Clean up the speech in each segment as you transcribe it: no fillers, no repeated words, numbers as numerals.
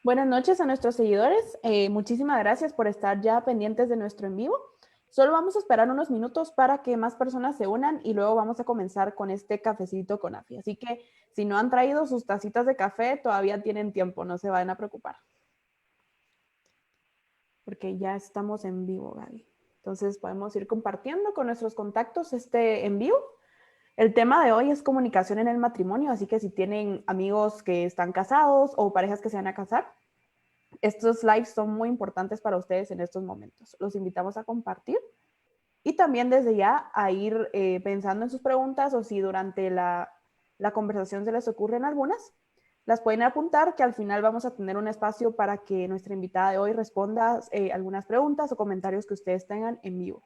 Buenas noches a nuestros seguidores. Muchísimas gracias por estar ya pendientes de nuestro en vivo. Solo vamos a esperar unos minutos para que más personas se unan y luego vamos a comenzar con este cafecito con AFI. Así que si no han traído sus tacitas de café, todavía tienen tiempo, no se vayan a preocupar. Porque ya estamos en vivo, Gaby. Entonces podemos ir compartiendo con nuestros contactos este en vivo. El tema de hoy es comunicación en el matrimonio, así que si tienen amigos que están casados o parejas que se van a casar, estos lives son muy importantes para ustedes en estos momentos. Los invitamos a compartir y también desde ya a ir pensando en sus preguntas o si durante la conversación se les ocurren algunas, las pueden apuntar que al final vamos a tener un espacio para que nuestra invitada de hoy responda algunas preguntas o comentarios que ustedes tengan en vivo.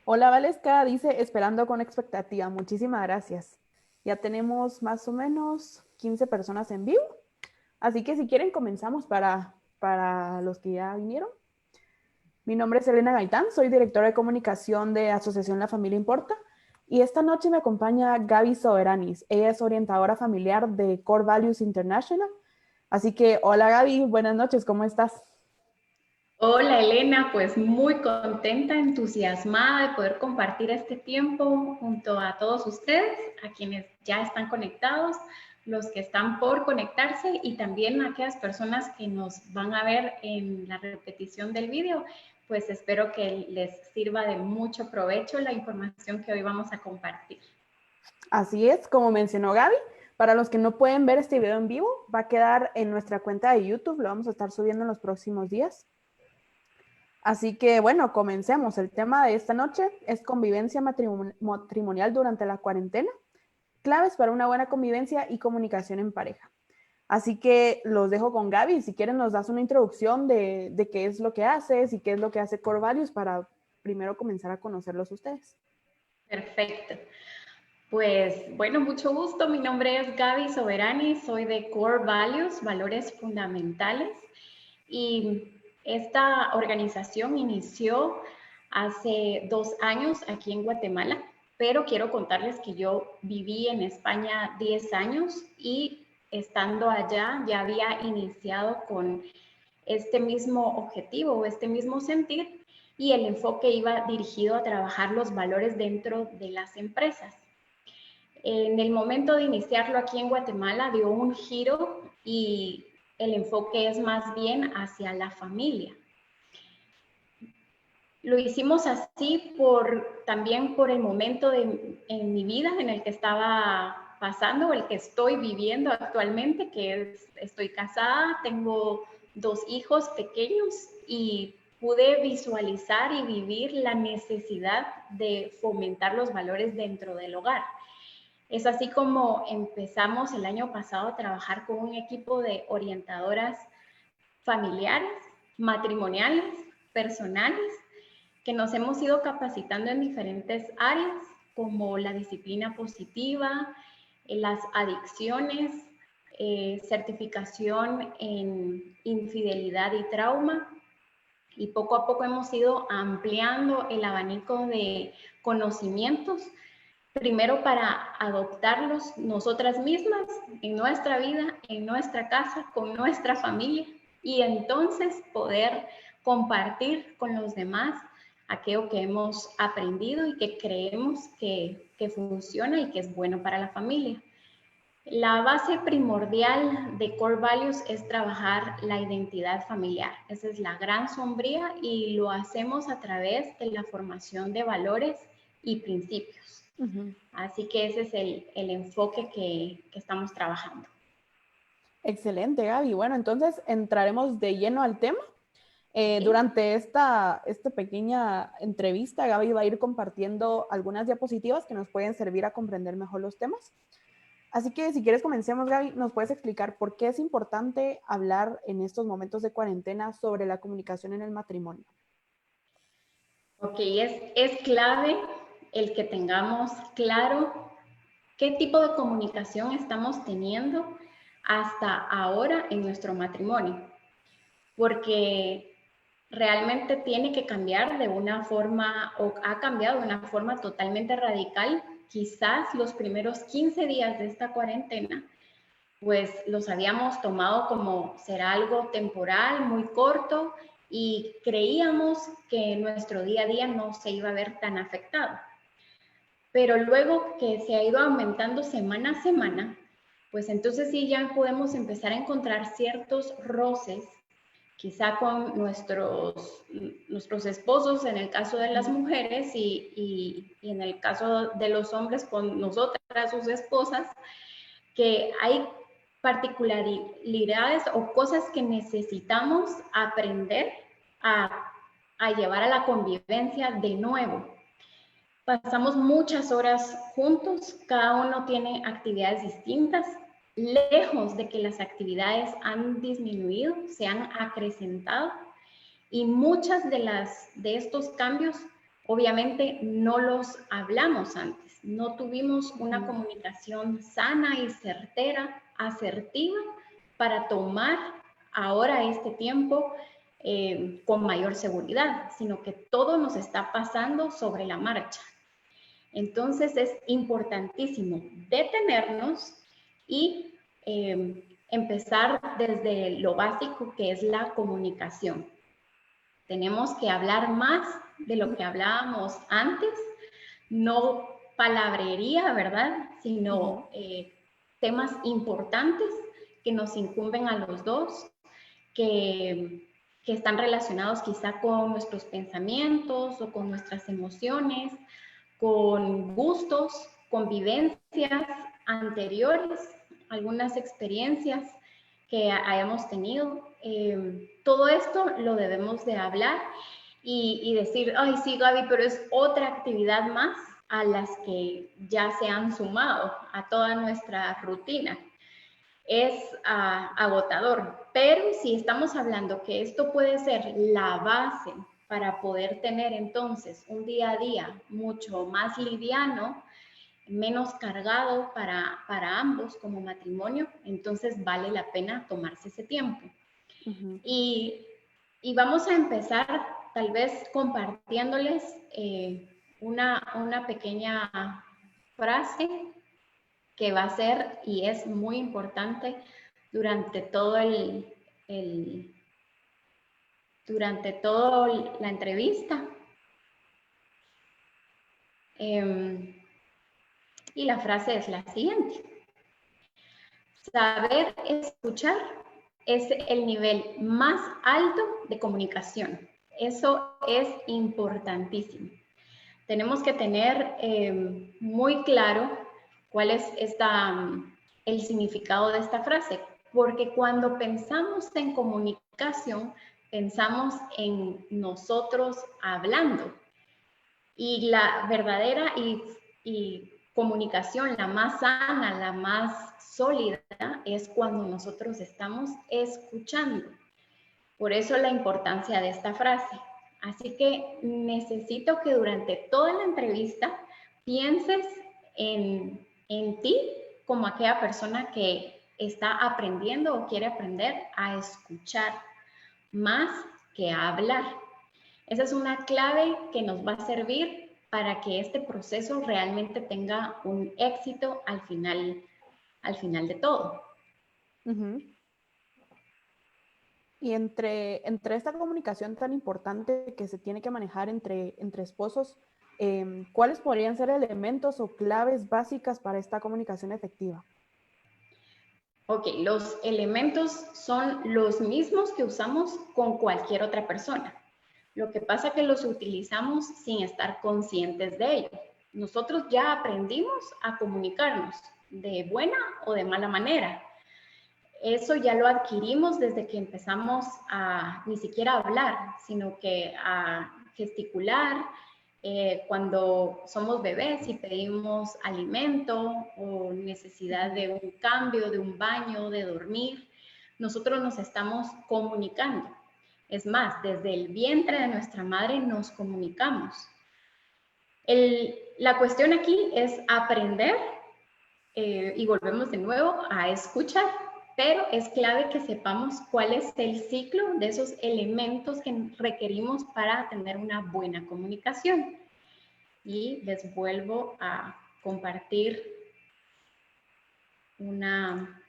Hola Valesca, dice esperando con expectativa. Muchísimas gracias. Ya tenemos más o menos 15 personas en vivo. Así que si quieren comenzamos para los que ya vinieron. Mi nombre es Elena Gaitán, soy directora de comunicación de Asociación La Familia Importa. Y esta noche me acompaña Gaby Soberanis. Ella es orientadora familiar de Core Values International. Así que hola Gaby, buenas noches, ¿cómo estás? Hola Elena, pues muy contenta, entusiasmada de poder compartir este tiempo junto a todos ustedes, a quienes ya están conectados, los que están por conectarse y también a aquellas personas que nos van a ver en la repetición del vídeo. Pues espero que les sirva de mucho provecho la información que hoy vamos a compartir. Así es, como mencionó Gaby, para los que no pueden ver este video en vivo, va a quedar en nuestra cuenta de YouTube, lo vamos a estar subiendo en los próximos días. Así que bueno, comencemos. El tema de esta noche es convivencia matrimonial durante la cuarentena, claves para una buena convivencia y comunicación en pareja. Así que los dejo con Gaby. Si quieren nos das una introducción de qué es lo que haces y qué es lo que hace Core Values para primero comenzar a conocerlos ustedes. Perfecto. Pues bueno, mucho gusto. Mi nombre es Gaby Soberani, soy de Core Values, Valores Fundamentales. Y esta organización inició hace 2 años aquí en Guatemala, pero quiero contarles que yo viví en España 10 años y estando allá ya había iniciado con este mismo objetivo, este mismo sentir, y el enfoque iba dirigido a trabajar los valores dentro de las empresas. En el momento de iniciarlo aquí en Guatemala dio un giro y el enfoque es más bien hacia la familia. Lo hicimos así también por el momento en mi vida en el que estaba pasando, el que estoy viviendo actualmente, que estoy casada, tengo 2 hijos pequeños y pude visualizar y vivir la necesidad de fomentar los valores dentro del hogar. Es así como empezamos el año pasado a trabajar con un equipo de orientadoras familiares, matrimoniales, personales, que nos hemos ido capacitando en diferentes áreas como la disciplina positiva, las adicciones, certificación en infidelidad y trauma. Y poco a poco hemos ido ampliando el abanico de conocimientos, primero para adoptarlos nosotras mismas en nuestra vida, en nuestra casa, con nuestra familia, y entonces poder compartir con los demás aquello que hemos aprendido y que creemos que funciona y que es bueno para la familia. La base primordial de Core Values es trabajar la identidad familiar. Esa es la gran sombría y lo hacemos a través de la formación de valores y principios. Así que ese es el enfoque que estamos trabajando. Excelente, Gaby. Bueno, entonces entraremos de lleno al tema. Ok. Durante esta pequeña entrevista, Gaby va a ir compartiendo algunas diapositivas que nos pueden servir a comprender mejor los temas. Así que si quieres comencemos, Gaby, ¿nos puedes explicar por qué es importante hablar en estos momentos de cuarentena sobre la comunicación en el matrimonio? Ok, es clave el que tengamos claro qué tipo de comunicación estamos teniendo hasta ahora en nuestro matrimonio, porque realmente tiene que cambiar de una forma, o ha cambiado de una forma totalmente radical. Quizás los primeros 15 días de esta cuarentena, pues los habíamos tomado como será algo temporal, muy corto, y creíamos que nuestro día a día no se iba a ver tan afectado. Pero luego que se ha ido aumentando semana a semana, pues entonces sí ya podemos empezar a encontrar ciertos roces, quizá con nuestros esposos en el caso de las mujeres y en el caso de los hombres con nosotras, sus esposas, que hay particularidades o cosas que necesitamos aprender a, a llevar a la convivencia de nuevo. Pasamos muchas horas juntos, cada uno tiene actividades distintas, lejos de que las actividades han disminuido, se han acrecentado y muchas de estos cambios obviamente no los hablamos antes, no tuvimos una comunicación sana y certera, asertiva para tomar ahora este tiempo con mayor seguridad, sino que todo nos está pasando sobre la marcha. Entonces es importantísimo detenernos y empezar desde lo básico que es la comunicación. Tenemos que hablar más de lo que hablábamos antes, no palabrería, ¿verdad? Sino temas importantes que nos incumben a los dos, que están relacionados quizá con nuestros pensamientos o con nuestras emociones, con gustos, con vivencias anteriores, algunas experiencias que hayamos tenido. Todo esto lo debemos de hablar y decir, ay, sí, Gaby, pero es otra actividad más a las que ya se han sumado a toda nuestra rutina. Es agotador, pero si estamos hablando que esto puede ser la base para poder tener entonces un día a día mucho más liviano, menos cargado para ambos como matrimonio, entonces vale la pena tomarse ese tiempo. Y vamos a empezar tal vez compartiéndoles una pequeña frase que va a ser y es muy importante durante durante toda la entrevista. Y la frase es la siguiente: saber escuchar es el nivel más alto de comunicación. Eso es importantísimo. Tenemos que tener muy claro cuál es el significado de esta frase, porque cuando pensamos en comunicación, pensamos en nosotros hablando. Y la verdadera y comunicación, la más sana, la más sólida, es cuando nosotros estamos escuchando. Por eso la importancia de esta frase. Así que necesito que durante toda la entrevista pienses en ti como aquella persona que está aprendiendo o quiere aprender a escuchar más que a hablar. Esa es una clave que nos va a servir para que este proceso realmente tenga un éxito al final de todo. Y entre esta comunicación tan importante que se tiene que manejar entre esposos, ¿cuáles podrían ser elementos o claves básicas para esta comunicación efectiva? Ok, los elementos son los mismos que usamos con cualquier otra persona. Lo que pasa es que los utilizamos sin estar conscientes de ello. Nosotros ya aprendimos a comunicarnos de buena o de mala manera. eso ya lo adquirimos desde que empezamos a ni siquiera hablar, sino que a gesticular. Cuando somos bebés y pedimos alimento o necesidad de un cambio, de un baño, de dormir, nosotros nos estamos comunicando. Es más, desde el vientre de nuestra madre nos comunicamos. La cuestión aquí es aprender, y volvemos de nuevo a escuchar, pero es clave que sepamos cuál es el ciclo de esos elementos que requerimos para tener una buena comunicación. Y les vuelvo a compartir una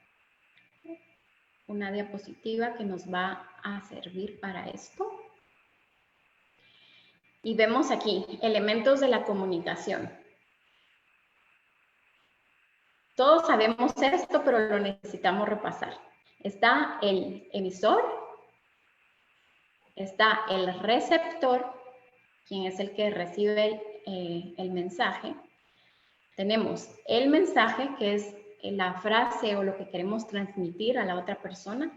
diapositiva que nos va a servir para esto. Y vemos aquí elementos de la comunicación. Todos sabemos esto, pero lo necesitamos repasar. Está el emisor, está el receptor, quien es el que recibe el mensaje. Tenemos el mensaje, que es la frase o lo que queremos transmitir a la otra persona.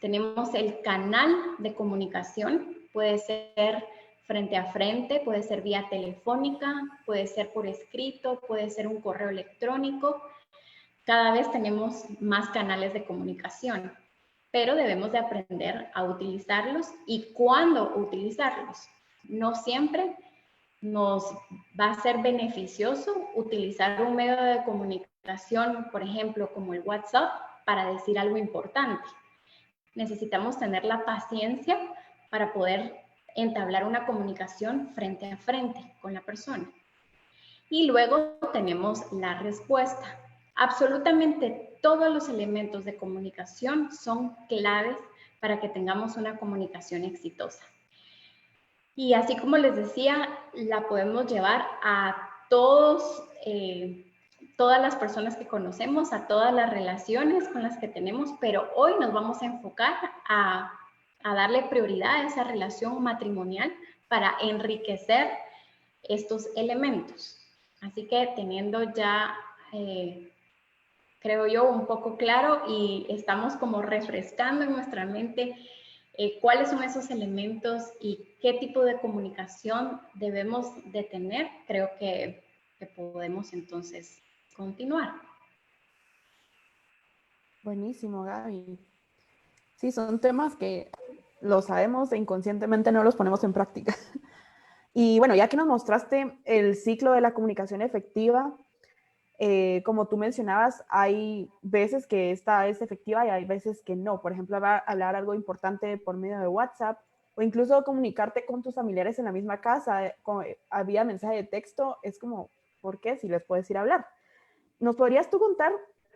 Tenemos el canal de comunicación, puede ser frente a frente, puede ser vía telefónica, puede ser por escrito, puede ser un correo electrónico. Cada vez tenemos más canales de comunicación, pero debemos de aprender a utilizarlos y cuándo utilizarlos. No siempre nos va a ser beneficioso utilizar un medio de comunicación, por ejemplo, como el WhatsApp, para decir algo importante. Necesitamos tener la paciencia para poder entablar una comunicación frente a frente con la persona. Y luego tenemos la respuesta. Absolutamente todos los elementos de comunicación son claves para que tengamos una comunicación exitosa. Y así como les decía, la podemos llevar a todas las personas que conocemos, a todas las relaciones con las que tenemos, pero hoy nos vamos a enfocar a darle prioridad a esa relación matrimonial para enriquecer estos elementos. Así que teniendo ya, creo yo, un poco claro y estamos como refrescando en nuestra mente cuáles son esos elementos y qué tipo de comunicación debemos de tener, creo que podemos entonces continuar. Buenísimo, Gaby. Sí, son temas que lo sabemos e inconscientemente no los ponemos en práctica. Y bueno, ya que nos mostraste el ciclo de la comunicación efectiva, como tú mencionabas, hay veces que esta es efectiva y hay veces que no. Por ejemplo, hablar algo importante por medio de WhatsApp o incluso comunicarte con tus familiares en la misma casa, había mensaje de texto, es como, ¿por qué? Si les puedes ir a hablar. ¿Nos podrías tú contar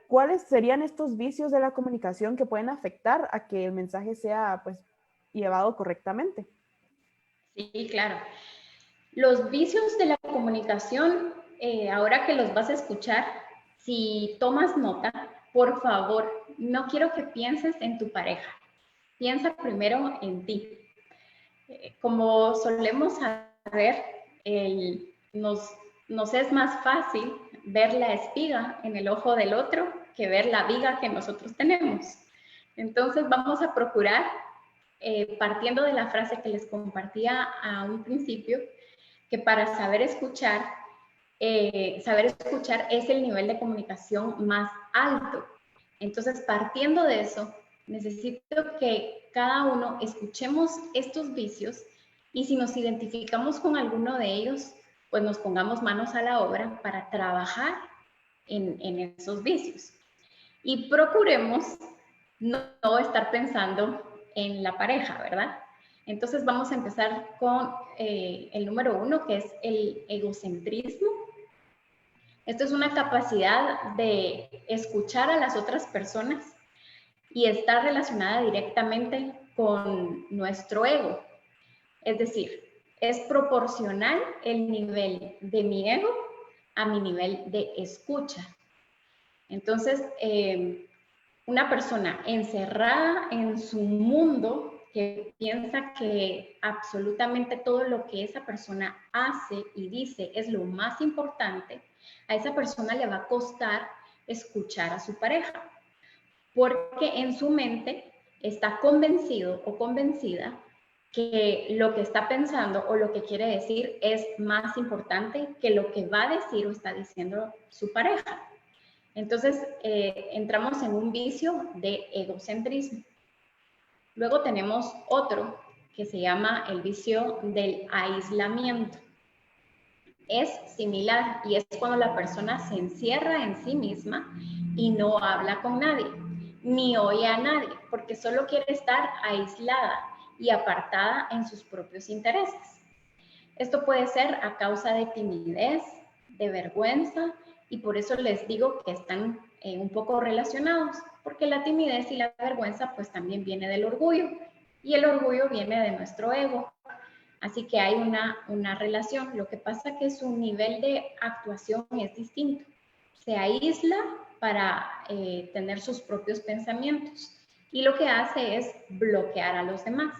cuáles serían estos vicios de la comunicación que pueden afectar a que el mensaje sea pues llevado correctamente? Sí, claro. Los vicios de la comunicación, ahora que los vas a escuchar, si tomas nota, por favor, no quiero que pienses en tu pareja. Piensa primero en ti. Como solemos saber, nos es más fácil ver la espiga en el ojo del otro que ver la viga que nosotros tenemos. Entonces vamos a procurar, partiendo de la frase que les compartía a un principio, que para saber escuchar es el nivel de comunicación más alto. Entonces, partiendo de eso, necesito que cada uno escuchemos estos vicios y si nos identificamos con alguno de ellos, pues nos pongamos manos a la obra para trabajar en esos vicios. Y procuremos no estar pensando en la pareja, ¿verdad? Entonces vamos a empezar con el número 1, que es el egocentrismo. Esto es una capacidad de escuchar a las otras personas y está relacionada directamente con nuestro ego. Es decir, es proporcional el nivel de mi ego a mi nivel de escucha. Entonces, una persona encerrada en su mundo que piensa que absolutamente todo lo que esa persona hace y dice es lo más importante, a esa persona le va a costar escuchar a su pareja. porque en su mente está convencido o convencida que lo que está pensando o lo que quiere decir es más importante que lo que va a decir o está diciendo su pareja. Entonces, entramos en un vicio de egocentrismo. Luego tenemos otro que se llama el vicio del aislamiento. Es similar y es cuando la persona se encierra en sí misma y no habla con nadie, ni oye a nadie, porque solo quiere estar aislada y apartada en sus propios intereses. Esto puede ser a causa de timidez, de vergüenza, y por eso les digo que están un poco relacionados, porque la timidez y la vergüenza pues también viene del orgullo, y el orgullo viene de nuestro ego. Así que hay una relación. Lo que pasa es que su nivel de actuación es distinto. Se aísla para tener sus propios pensamientos y lo que hace es bloquear a los demás.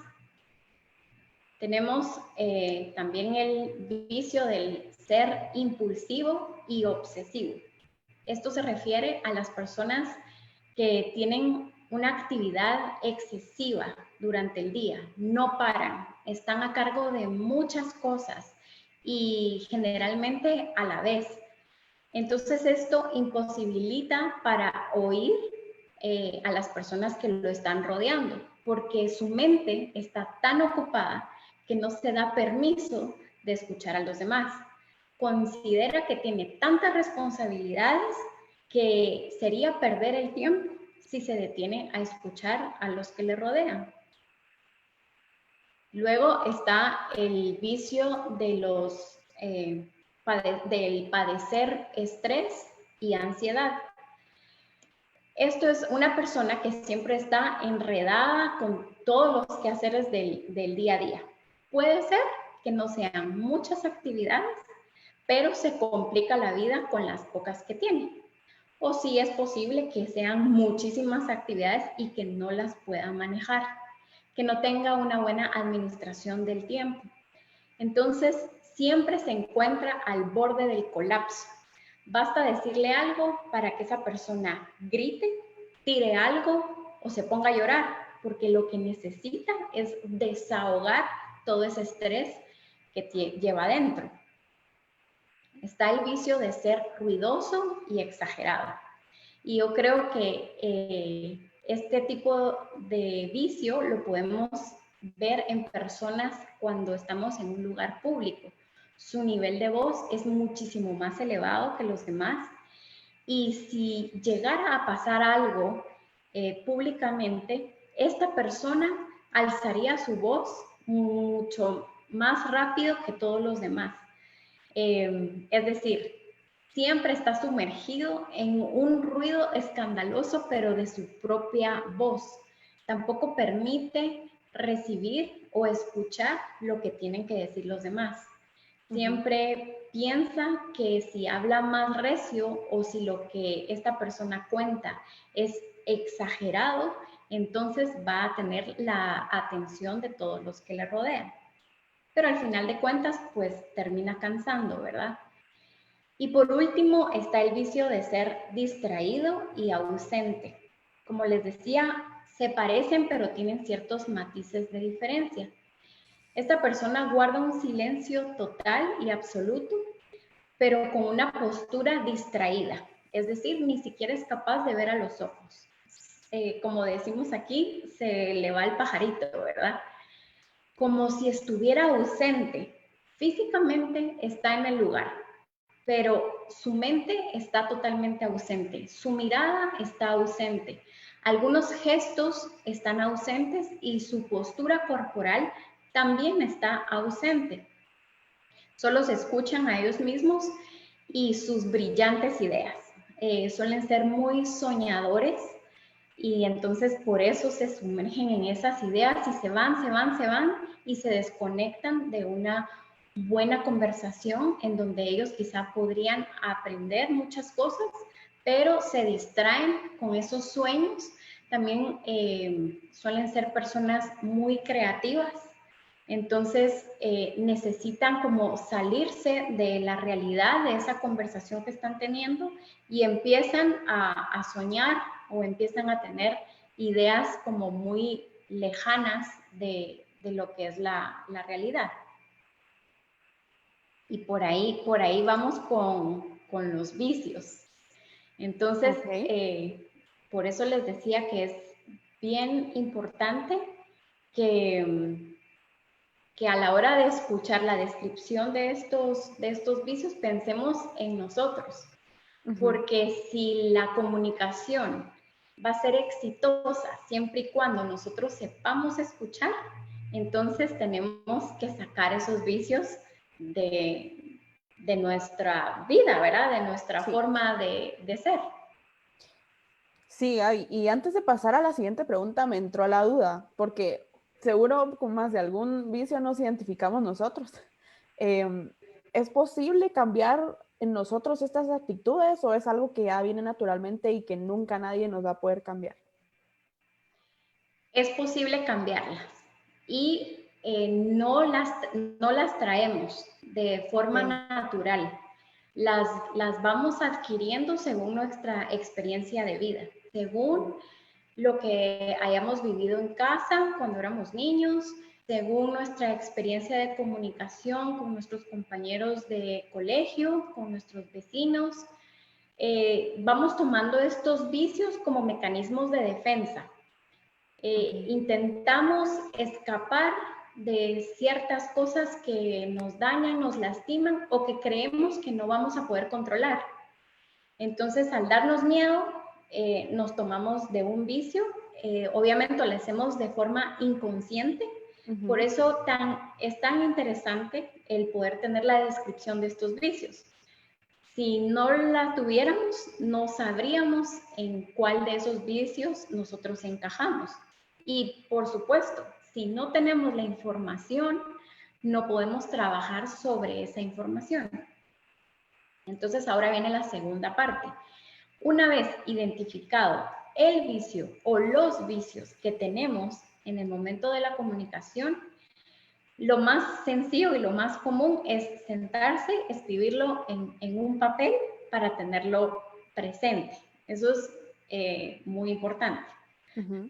Tenemos también el vicio del ser impulsivo y obsesivo. Esto se refiere a las personas que tienen una actividad excesiva durante el día, no paran, están a cargo de muchas cosas y generalmente a la vez. Entonces esto imposibilita para oír a las personas que lo están rodeando, porque su mente está tan ocupada que no se da permiso de escuchar a los demás. Considera que tiene tantas responsabilidades que sería perder el tiempo si se detiene a escuchar a los que le rodean. Luego está el vicio de del padecer estrés y ansiedad. Esto es una persona que siempre está enredada con todos los quehaceres del día a día. Puede ser que no sean muchas actividades, pero se complica la vida con las pocas que tiene. O sí es posible que sean muchísimas actividades y que no las pueda manejar, que no tenga una buena administración del tiempo. Entonces, siempre se encuentra al borde del colapso. Basta decirle algo para que esa persona grite, tire algo o se ponga a llorar, porque lo que necesita es desahogar todo ese estrés que lleva adentro. Está el vicio de ser ruidoso y exagerado. Y yo creo que este tipo de vicio lo podemos ver en personas cuando estamos en un lugar público. Su nivel de voz es muchísimo más elevado que los demás. Y si llegara a pasar algo públicamente, esta persona alzaría su voz mucho más rápido que todos los demás. Es decir, siempre está sumergido en un ruido escandaloso, pero de su propia voz. Tampoco permite recibir o escuchar lo que tienen que decir los demás. Siempre piensa que si habla más recio o si lo que esta persona cuenta es exagerado, entonces va a tener la atención de todos los que le rodean. Pero al final de cuentas, pues termina cansando, ¿verdad? Y por último está el vicio de ser distraído y ausente. Como les decía, se parecen pero tienen ciertos matices de diferencia. Esta persona guarda un silencio total y absoluto, pero con una postura distraída. Es decir, ni siquiera es capaz de ver a los ojos. Como decimos aquí, se le va el pajarito, ¿verdad? Como si estuviera ausente. Físicamente está en el lugar, pero su mente está totalmente ausente. Su mirada está ausente. Algunos gestos están ausentes y su postura corporal también está ausente. Solo se escuchan a ellos mismos y sus brillantes ideas. Suelen ser muy soñadores y entonces por eso se sumergen en esas ideas y se van y se desconectan de una buena conversación en donde ellos quizá podrían aprender muchas cosas, pero se distraen con esos sueños. También suelen ser personas muy creativas, entonces necesitan como salirse de la realidad de esa conversación que están teniendo y empiezan a soñar o empiezan a tener ideas como muy lejanas de lo que es la realidad. Y por ahí vamos con los vicios. Entonces, por eso les decía que es bien importante que a la hora de escuchar la descripción de estos vicios, pensemos en nosotros. Porque si la comunicación va a ser exitosa siempre y cuando nosotros sepamos escuchar, entonces tenemos que sacar esos vicios de nuestra vida, ¿verdad? De nuestra forma de ser. Sí, y antes de pasar a la siguiente pregunta me entró la duda, porque seguro con más de algún vicio nos identificamos nosotros. ¿Es posible cambiar en nosotros estas actitudes o es algo que ya viene naturalmente y que nunca nadie nos va a poder cambiar? Es posible cambiarlas y no las traemos de forma natural. Las vamos adquiriendo según nuestra experiencia de vida, según lo que hayamos vivido en casa cuando éramos niños, según nuestra experiencia de comunicación con nuestros compañeros de colegio, con nuestros vecinos. Vamos tomando estos vicios como mecanismos de defensa. Intentamos escapar de ciertas cosas que nos dañan, nos lastiman o que creemos que no vamos a poder controlar. Entonces, al darnos miedo, nos tomamos de un vicio. Obviamente lo hacemos de forma inconsciente. Por eso es tan interesante el poder tener la descripción de estos vicios. Si no la tuviéramos, no sabríamos en cuál de esos vicios nosotros encajamos. Y por supuesto, si no tenemos la información, no podemos trabajar sobre esa información. Entonces ahora viene la segunda parte. Una vez identificado el vicio o los vicios que tenemos en el momento de la comunicación, lo más sencillo y lo más común es sentarse, escribirlo en un papel para tenerlo presente. Eso es muy importante,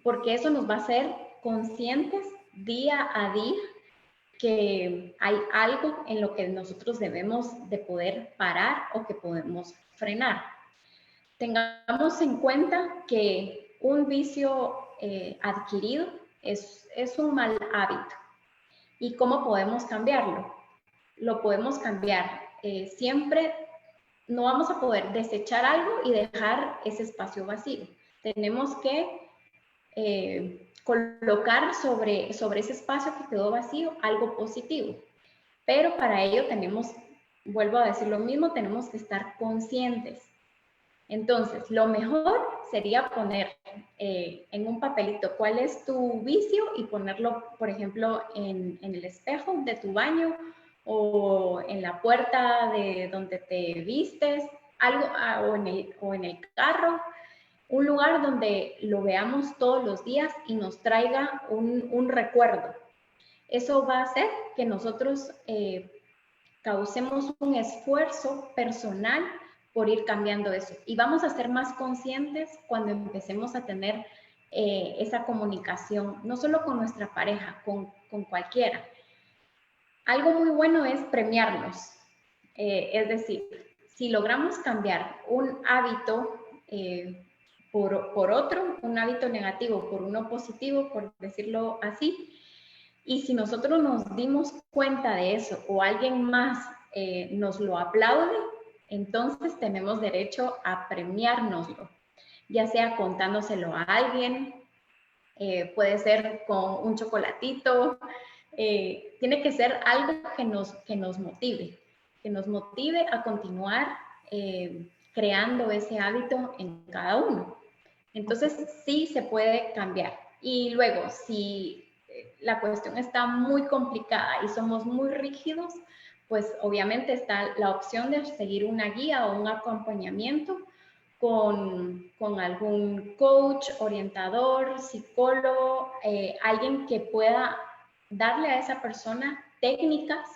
porque eso nos va a hacer conscientes día a día que hay algo en lo que nosotros debemos de poder parar o que podemos frenar. Tengamos en cuenta que un vicio adquirido es un mal hábito. ¿Y cómo podemos cambiarlo? Lo podemos cambiar. Siempre no vamos a poder desechar algo y dejar ese espacio vacío. Tenemos que colocar sobre ese espacio que quedó vacío algo positivo. Pero para ello vuelvo a decir lo mismo, tenemos que estar conscientes. Entonces, lo mejor sería poner en un papelito cuál es tu vicio y ponerlo, por ejemplo, en el espejo de tu baño o en la puerta de donde te vistes, algo, o en el carro, un lugar donde lo veamos todos los días y nos traiga un recuerdo. Eso va a hacer que nosotros causemos un esfuerzo personal por ir cambiando eso. Y vamos a ser más conscientes cuando empecemos a tener esa comunicación, no solo con nuestra pareja, con cualquiera. Algo muy bueno es premiarnos. Es decir, si logramos cambiar un hábito por otro, un hábito negativo por uno positivo, por decirlo así, y si nosotros nos dimos cuenta de eso o alguien más nos lo aplaude, entonces tenemos derecho a premiárnoslo, ya sea contándoselo a alguien, puede ser con un chocolatito, tiene que ser algo que nos motive a continuar creando ese hábito en cada uno. Entonces sí se puede cambiar. Y luego, si la cuestión está muy complicada y somos muy rígidos, pues obviamente está la opción de seguir una guía o un acompañamiento con algún coach, orientador, psicólogo, alguien que pueda darle a esa persona técnicas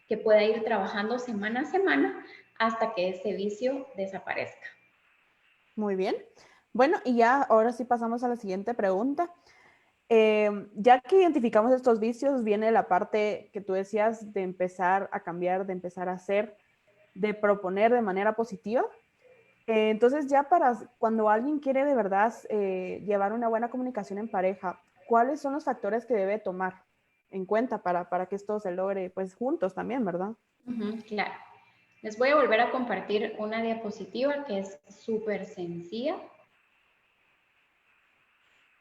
que pueda ir trabajando semana a semana hasta que ese vicio desaparezca. Muy bien. Bueno, y ya ahora sí pasamos a la siguiente pregunta. Ya que identificamos estos vicios, viene la parte que tú decías de empezar a cambiar, de empezar a hacer, de proponer de manera positiva. Entonces, ya para cuando alguien quiere de verdad llevar una buena comunicación en pareja, ¿cuáles son los factores que debe tomar en cuenta para que esto se logre pues juntos también, verdad? Claro. Les voy a volver a compartir una diapositiva que es súper sencilla.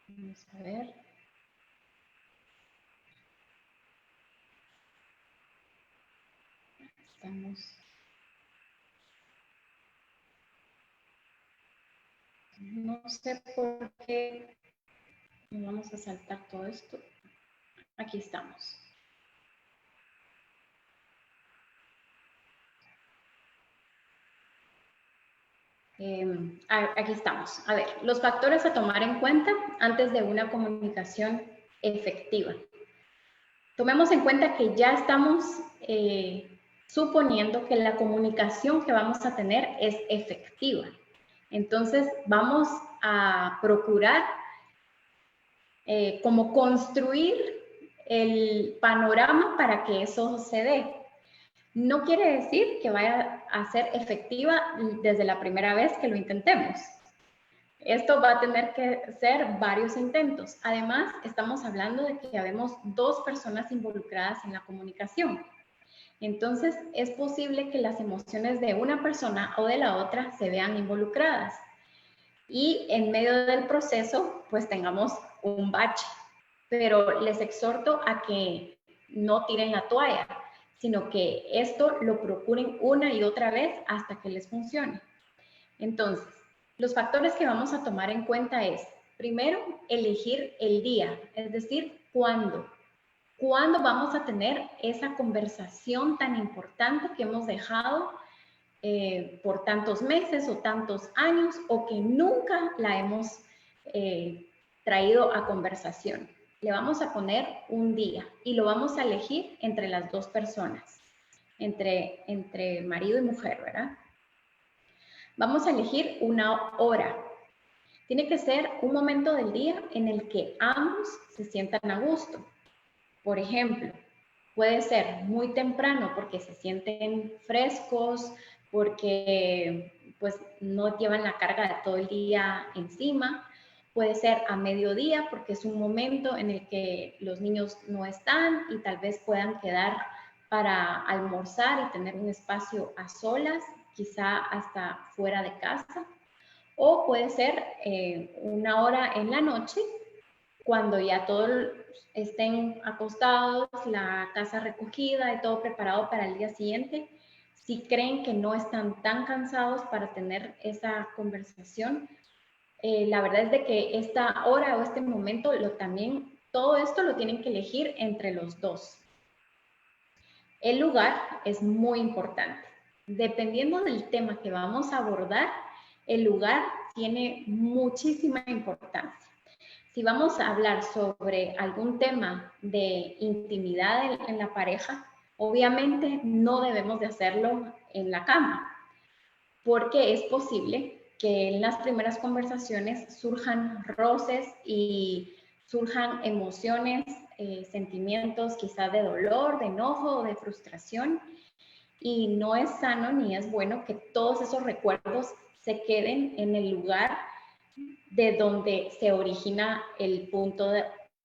Vamos a ver. Estamos. No sé por qué vamos a saltar todo esto. Aquí estamos. Aquí estamos. A ver, los factores a tomar en cuenta antes de una comunicación efectiva. Tomemos en cuenta que ya estamos suponiendo que la comunicación que vamos a tener es efectiva. Entonces, vamos a procurar como construir el panorama para que eso se dé. No quiere decir que vaya a ser efectiva desde la primera vez que lo intentemos. Esto va a tener que ser varios intentos. Además, estamos hablando de que habemos dos personas involucradas en la comunicación. Entonces, es posible que las emociones de una persona o de la otra se vean involucradas. Y en medio del proceso, pues tengamos un bache. Pero les exhorto a que no tiren la toalla, sino que esto lo procuren una y otra vez hasta que les funcione. Entonces, los factores que vamos a tomar en cuenta es, primero, elegir el día, es decir, cuándo. ¿Cuándo vamos a tener esa conversación tan importante que hemos dejado por tantos meses o tantos años o que nunca la hemos traído a conversación? Le vamos a poner un día y lo vamos a elegir entre las dos personas, entre marido y mujer, ¿verdad? Vamos a elegir una hora. Tiene que ser un momento del día en el que ambos se sientan a gusto. Por ejemplo, puede ser muy temprano porque se sienten frescos, porque pues no llevan la carga de todo el día encima. Puede ser a mediodía porque es un momento en el que los niños no están y tal vez puedan quedar para almorzar y tener un espacio a solas, quizá hasta fuera de casa. O puede ser una hora en la noche, cuando ya todos estén acostados, la casa recogida y todo preparado para el día siguiente. Si creen que no están tan cansados para tener esa conversación, la verdad es de que esta hora o este momento todo esto lo tienen que elegir entre los dos. El lugar es muy importante. Dependiendo del tema que vamos a abordar, el lugar tiene muchísima importancia. Si vamos a hablar sobre algún tema de intimidad en la pareja, obviamente no debemos de hacerlo en la cama, porque es posible que en las primeras conversaciones surjan roces y surjan emociones, sentimientos quizá de dolor, de enojo o de frustración, y no es sano ni es bueno que todos esos recuerdos se queden en el lugar de donde se origina el punto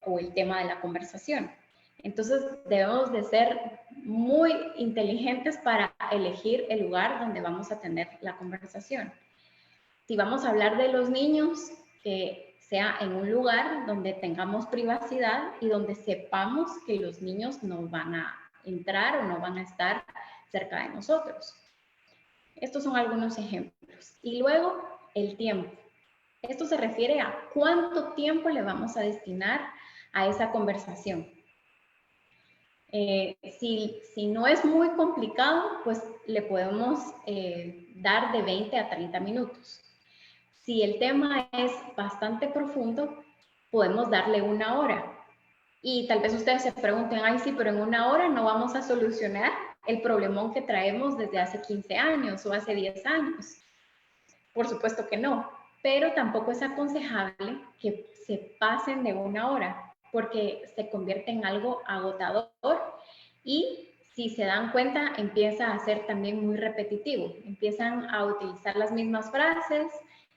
o el tema de la conversación. Entonces debemos de ser muy inteligentes para elegir el lugar donde vamos a tener la conversación. Si vamos a hablar de los niños, que sea en un lugar donde tengamos privacidad y donde sepamos que los niños no van a entrar o no van a estar cerca de nosotros. Estos son algunos ejemplos. Y luego, el tiempo. Esto se refiere a cuánto tiempo le vamos a destinar a esa conversación. Si no es muy complicado, pues le podemos dar de 20 a 30 minutos. Si el tema es bastante profundo, podemos darle una hora. Y tal vez ustedes se pregunten, ay sí, pero en una hora no vamos a solucionar el problemón que traemos desde hace 15 años o hace 10 años. Por supuesto que no. pero tampoco es aconsejable que se pasen de 1 hora porque se convierte en algo agotador y si se dan cuenta empieza a ser también muy repetitivo, empiezan a utilizar las mismas frases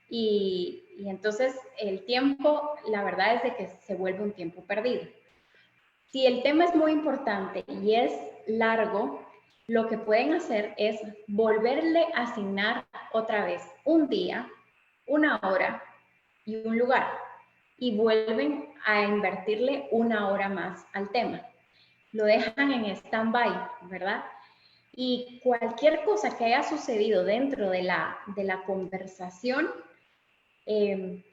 y entonces el tiempo, la verdad es de que se vuelve un tiempo perdido. Si el tema es muy importante y es largo, lo que pueden hacer es volverle a asignar otra vez un día, 1 hora y un lugar. Y vuelven a invertirle 1 hora más al tema. Lo dejan en stand-by, ¿verdad? Y cualquier cosa que haya sucedido dentro de la conversación,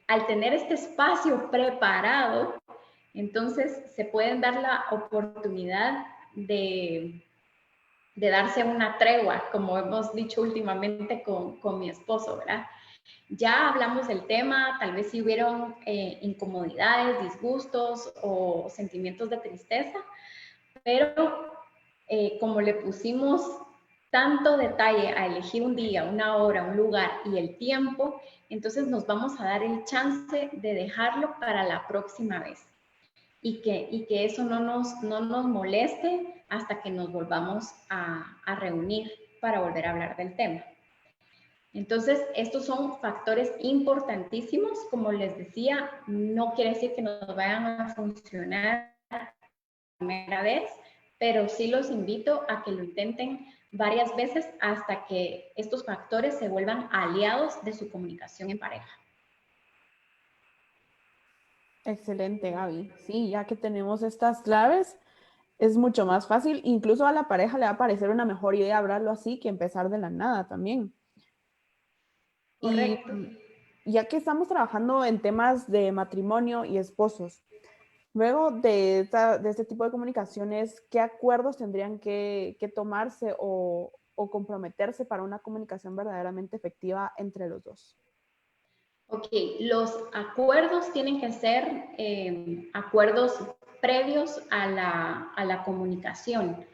al tener este espacio preparado, entonces se pueden dar la oportunidad de darse una tregua, como hemos dicho últimamente con mi esposo, ¿verdad? Ya hablamos del tema, tal vez si hubieron incomodidades, disgustos o sentimientos de tristeza, pero como le pusimos tanto detalle a elegir un día, 1 hora, un lugar y el tiempo, entonces nos vamos a dar el chance de dejarlo para la próxima vez y que eso no nos moleste hasta que nos volvamos a reunir para volver a hablar del tema. Entonces, estos son factores importantísimos. Como les decía, no quiere decir que nos vayan a funcionar la primera vez, pero sí los invito a que lo intenten varias veces hasta que estos factores se vuelvan aliados de su comunicación en pareja. Excelente, Gaby. Sí, ya que tenemos estas claves, es mucho más fácil. Incluso a la pareja le va a parecer una mejor idea hablarlo así que empezar de la nada también. Y Correcto. ya que estamos trabajando en temas de matrimonio y esposos, luego de este tipo de comunicaciones, ¿qué acuerdos tendrían que tomarse o comprometerse para una comunicación verdaderamente efectiva entre los dos? Ok, los acuerdos tienen que ser acuerdos previos a la comunicación,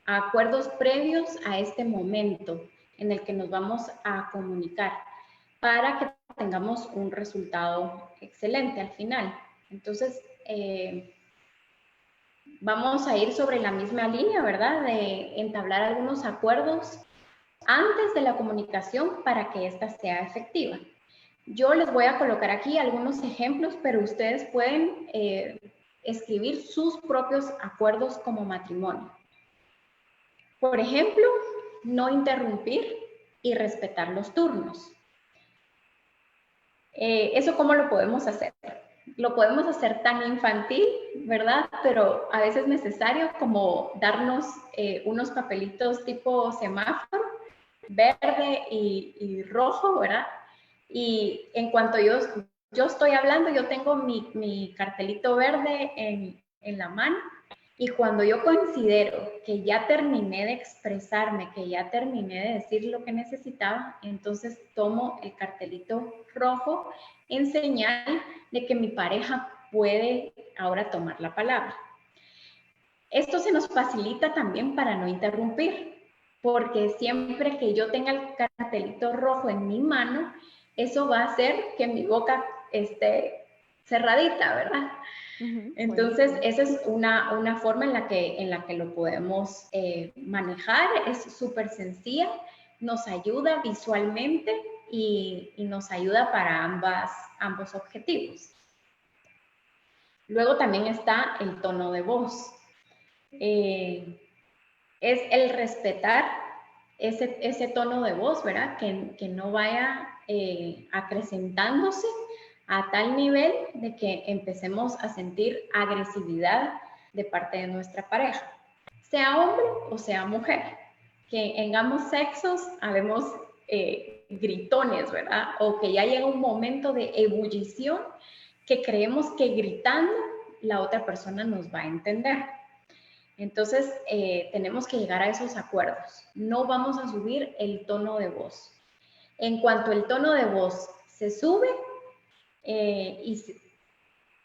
acuerdos previos a este momento en el que nos vamos a comunicar para que tengamos un resultado excelente al final. Entonces, vamos a ir sobre la misma línea, ¿verdad? De entablar algunos acuerdos antes de la comunicación para que ésta sea efectiva. Yo les voy a colocar aquí algunos ejemplos, pero ustedes pueden escribir sus propios acuerdos como matrimonio. Por ejemplo, no interrumpir y respetar los turnos. ¿Eso cómo lo podemos hacer? Lo podemos hacer tan infantil, ¿verdad? Pero a veces es necesario como darnos unos papelitos tipo semáforo, verde y rojo, ¿verdad? Y en cuanto yo estoy hablando, yo tengo mi cartelito verde en la mano y cuando yo considero que ya terminé de expresarme, que ya terminé de decir lo que necesitaba, entonces tomo el cartelito rojo en señal de que mi pareja puede ahora tomar la palabra. Esto se nos facilita también para no interrumpir, porque siempre que yo tenga el cartelito rojo en mi mano, eso va a hacer que mi boca esté cerradita, ¿verdad? Entonces, esa es una forma en la que lo podemos manejar. Es súper sencilla, nos ayuda visualmente y nos ayuda para ambos objetivos. Luego también está el tono de voz. Es el respetar ese tono de voz, ¿verdad? Que no vaya acrecentándose a tal nivel de que empecemos a sentir agresividad de parte de nuestra pareja, sea hombre o sea mujer, que en ambos sexos habemos gritones, ¿verdad? O que ya llega un momento de ebullición que creemos que gritando la otra persona nos va a entender. Entonces, tenemos que llegar a esos acuerdos. No vamos a subir el tono de voz. En cuanto el tono de voz se sube, y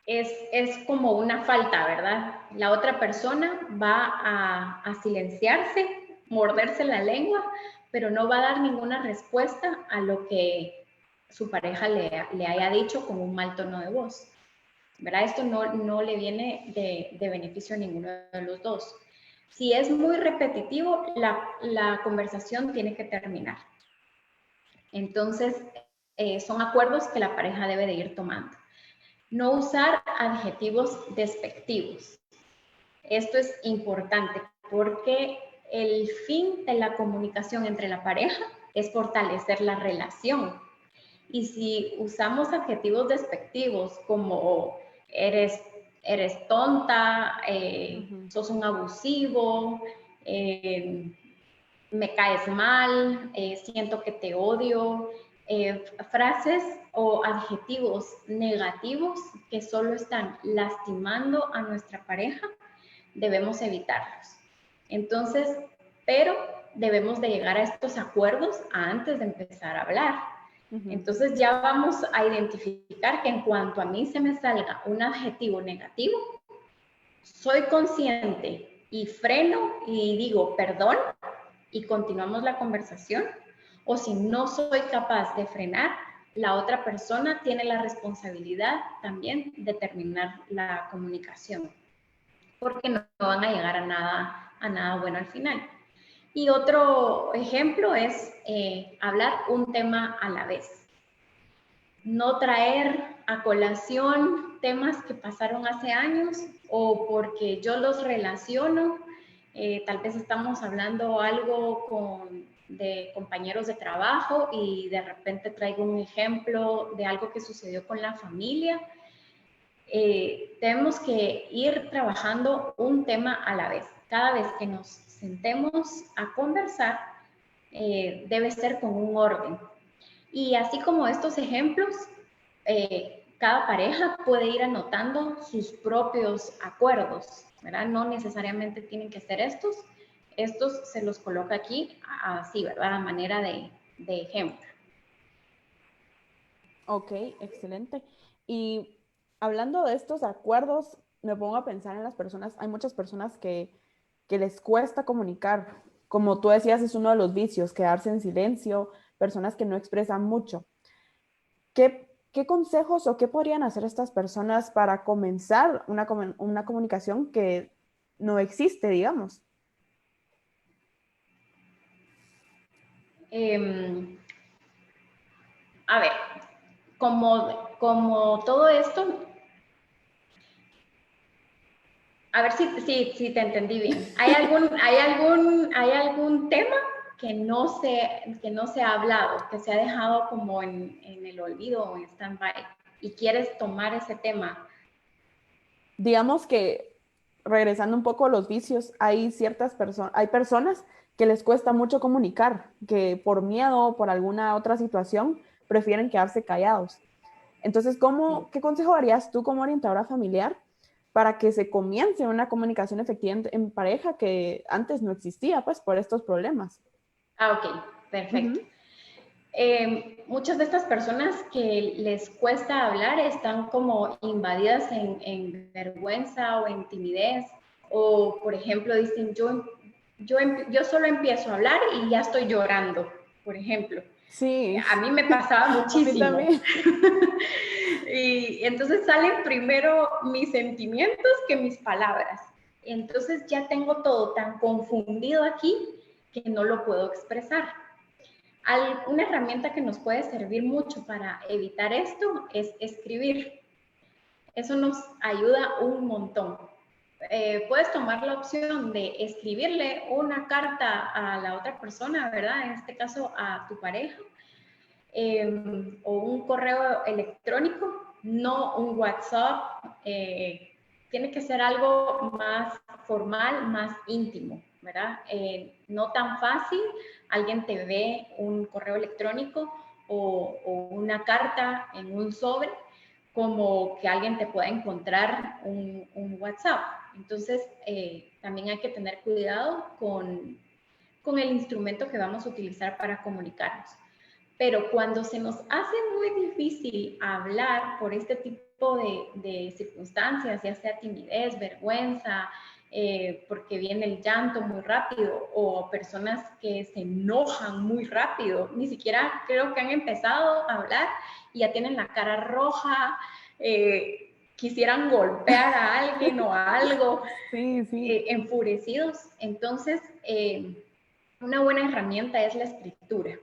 es como una falta, ¿verdad? La otra persona va a silenciarse, morderse la lengua, pero no va a dar ninguna respuesta a lo que su pareja le haya dicho con un mal tono de voz, ¿verdad? Esto no le viene de beneficio a ninguno de los dos. Si es muy repetitivo, la conversación tiene que terminar. Entonces, son acuerdos que la pareja debe de ir tomando. No usar adjetivos despectivos. Esto es importante porque el fin de la comunicación entre la pareja es fortalecer la relación. Y si usamos adjetivos despectivos como eres tonta, sos un abusivo, me caes mal, siento que te odio, frases o adjetivos negativos que solo están lastimando a nuestra pareja, debemos evitarlos. Entonces, pero debemos de llegar a estos acuerdos antes de empezar a hablar. Entonces ya vamos a identificar que en cuanto a mí se me salga un adjetivo negativo, soy consciente y freno y digo perdón y continuamos la conversación. O si no soy capaz de frenar, la otra persona tiene la responsabilidad también de terminar la comunicación, porque no van a llegar a nada bueno al final. Y otro ejemplo es hablar un tema a la vez. No traer a colación temas que pasaron hace años o porque yo los relaciono. Tal vez estamos hablando algo de compañeros de trabajo y de repente traigo un ejemplo de algo que sucedió con la familia. Tenemos que ir trabajando un tema a la vez. Cada vez que nos sentemos a conversar, debe ser con un orden. Y así como estos ejemplos, cada pareja puede ir anotando sus propios acuerdos, ¿verdad? No necesariamente tienen que ser estos. Estos se los coloca aquí así, ¿verdad? A manera de ejemplo. Ok, excelente. Y hablando de estos acuerdos, me pongo a pensar en las personas, hay muchas personas que les cuesta comunicar. Como tú decías, es uno de los vicios, quedarse en silencio, personas que no expresan mucho. ¿Qué consejos o qué podrían hacer estas personas para comenzar una comunicación que no existe, digamos? A ver, como todo esto, a ver si te entendí bien. ¿Hay algún tema que no se ha hablado, que se ha dejado como en el olvido o en stand-by y quieres tomar ese tema? Digamos que, regresando un poco a los vicios, hay personas que les cuesta mucho comunicar, que por miedo o por alguna otra situación prefieren quedarse callados. Entonces, ¿qué consejo darías tú como orientadora familiar para que se comience una comunicación efectiva en pareja que antes no existía, pues, por estos problemas? Ok, perfecto. Muchas de estas personas que les cuesta hablar están como invadidas en vergüenza o en timidez, o por ejemplo dicen, yo solo empiezo a hablar y ya estoy llorando, por ejemplo. Sí, A mí me pasaba a mí muchísimo. también. Y entonces salen primero mis sentimientos que mis palabras. Entonces ya tengo todo tan confundido aquí que no lo puedo expresar. Una herramienta que nos puede servir mucho para evitar esto es escribir. Eso nos ayuda un montón. Puedes tomar la opción de escribirle una carta a la otra persona, ¿verdad? En este caso a tu pareja, o un correo electrónico, no un WhatsApp. Tiene que ser algo más formal, más íntimo, ¿verdad? No tan fácil, alguien te ve un correo electrónico o una carta en un sobre, como que alguien te pueda encontrar un WhatsApp. Entonces, también hay que tener cuidado con el instrumento que vamos a utilizar para comunicarnos. Pero cuando se nos hace muy difícil hablar por este tipo de circunstancias, ya sea timidez, vergüenza, porque viene el llanto muy rápido, o personas que se enojan muy rápido, ni siquiera creo que han empezado a hablar y ya tienen la cara roja, quisieran golpear a alguien o a algo, Sí, sí. enfurecidos. Entonces, una buena herramienta es la escritura.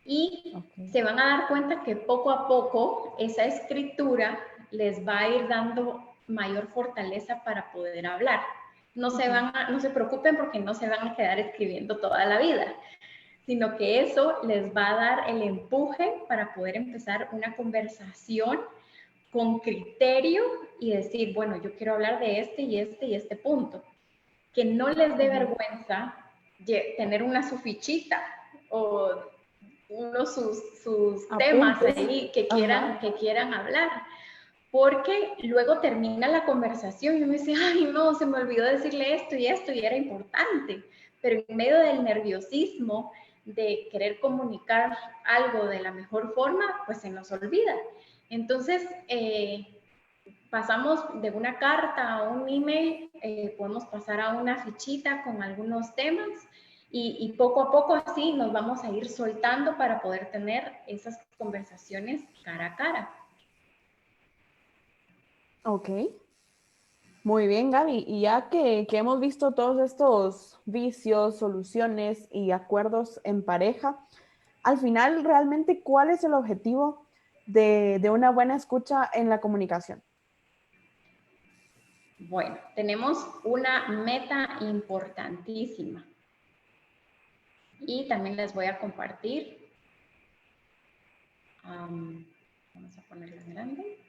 Y Okay. se van a dar cuenta que poco a poco esa escritura les va a ir dando mayor fortaleza para poder hablar. No se preocupen porque no se van a quedar escribiendo toda la vida, sino que eso les va a dar el empuje para poder empezar una conversación con criterio y decir, bueno, yo quiero hablar de este y este y este punto. Que no les dé vergüenza tener una su fichita o sus temas Apuntes. ahí Ajá. que quieran hablar, porque luego termina la conversación y uno dice, ay no, se me olvidó decirle esto y era importante, pero en medio del nerviosismo de querer comunicar algo de la mejor forma, pues se nos olvida. Entonces, pasamos de una carta a un email, podemos pasar a una fichita con algunos temas y poco a poco así nos vamos a ir soltando para poder tener esas conversaciones cara a cara. Ok. Muy bien, Gaby. Y ya que hemos visto todos estos vicios, soluciones y acuerdos en pareja, al final, realmente, ¿cuál es el objetivo de una buena escucha en la comunicación? Bueno, tenemos una meta importantísima y también les voy a compartir. Vamos a ponerlo en grande.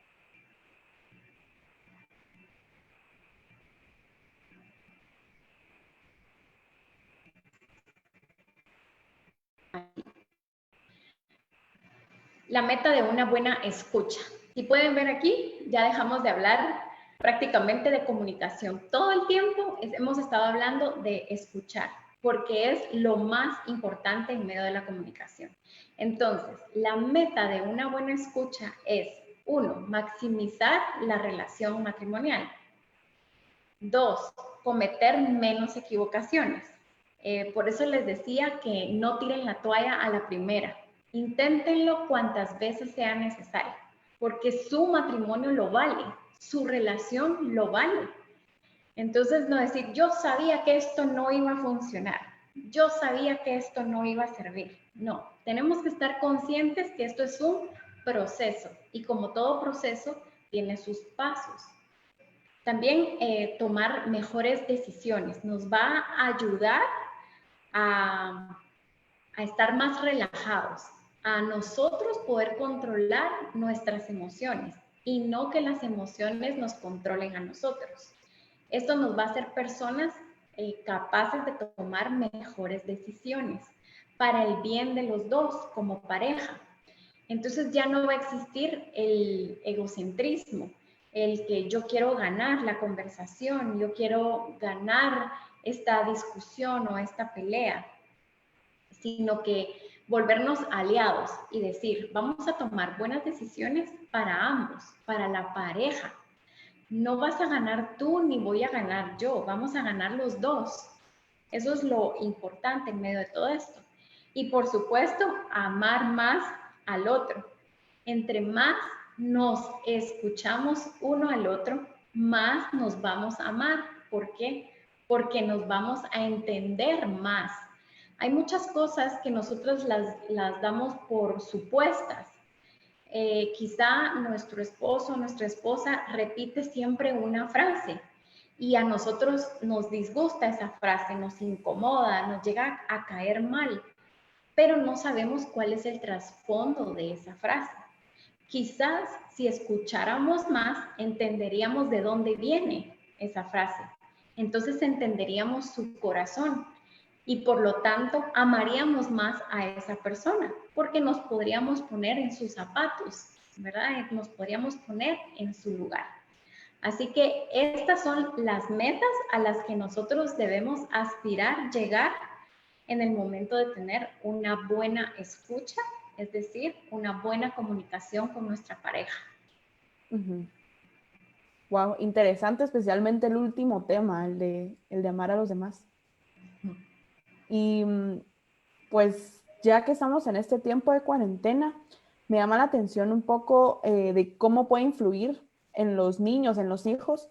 La meta de una buena escucha. Si pueden ver aquí, ya dejamos de hablar prácticamente de comunicación. Todo el tiempo hemos estado hablando de escuchar, porque es lo más importante en medio de la comunicación. Entonces, la meta de una buena escucha es, 1, maximizar la relación matrimonial. 2, cometer menos equivocaciones. Por eso les decía que no tiren la toalla a la primera. Inténtenlo cuantas veces sea necesario, porque su matrimonio lo vale, su relación lo vale. Entonces, no decir, yo sabía que esto no iba a funcionar, yo sabía que esto no iba a servir. No, tenemos que estar conscientes que esto es un proceso y como todo proceso tiene sus pasos. También tomar mejores decisiones nos va a ayudar a, a estar más relajados, a nosotros poder controlar nuestras emociones y no que las emociones nos controlen a nosotros. Esto nos va a hacer personas capaces de tomar mejores decisiones para el bien de los dos como pareja. Entonces ya no va a existir el egocentrismo, el que yo quiero ganar la conversación, yo quiero ganar esta discusión o esta pelea, sino que volvernos aliados y decir, vamos a tomar buenas decisiones para ambos, para la pareja. No vas a ganar tú ni voy a ganar yo, vamos a ganar los dos. Eso es lo importante en medio de todo esto. Y por supuesto, amar más al otro. Entre más nos escuchamos uno al otro, más nos vamos a amar. ¿Por qué? Porque nos vamos a entender más. Hay muchas cosas que nosotros las damos por supuestas. Quizá nuestro esposo o nuestra esposa repite siempre una frase y a nosotros nos disgusta esa frase, nos incomoda, nos llega a caer mal, pero no sabemos cuál es el trasfondo de esa frase. Quizás si escucháramos más, entenderíamos de dónde viene esa frase. Entonces entenderíamos su corazón y por lo tanto amaríamos más a esa persona porque nos podríamos poner en sus zapatos, ¿verdad? Nos podríamos poner en su lugar. Así que estas son las metas a las que nosotros debemos aspirar, llegar en el momento de tener una buena escucha, es decir, una buena comunicación con nuestra pareja. Ujú. Wow, interesante, especialmente el último tema, el de amar a los demás. Y pues ya que estamos en este tiempo de cuarentena, me llama la atención un poco de cómo puede influir en los niños, en los hijos,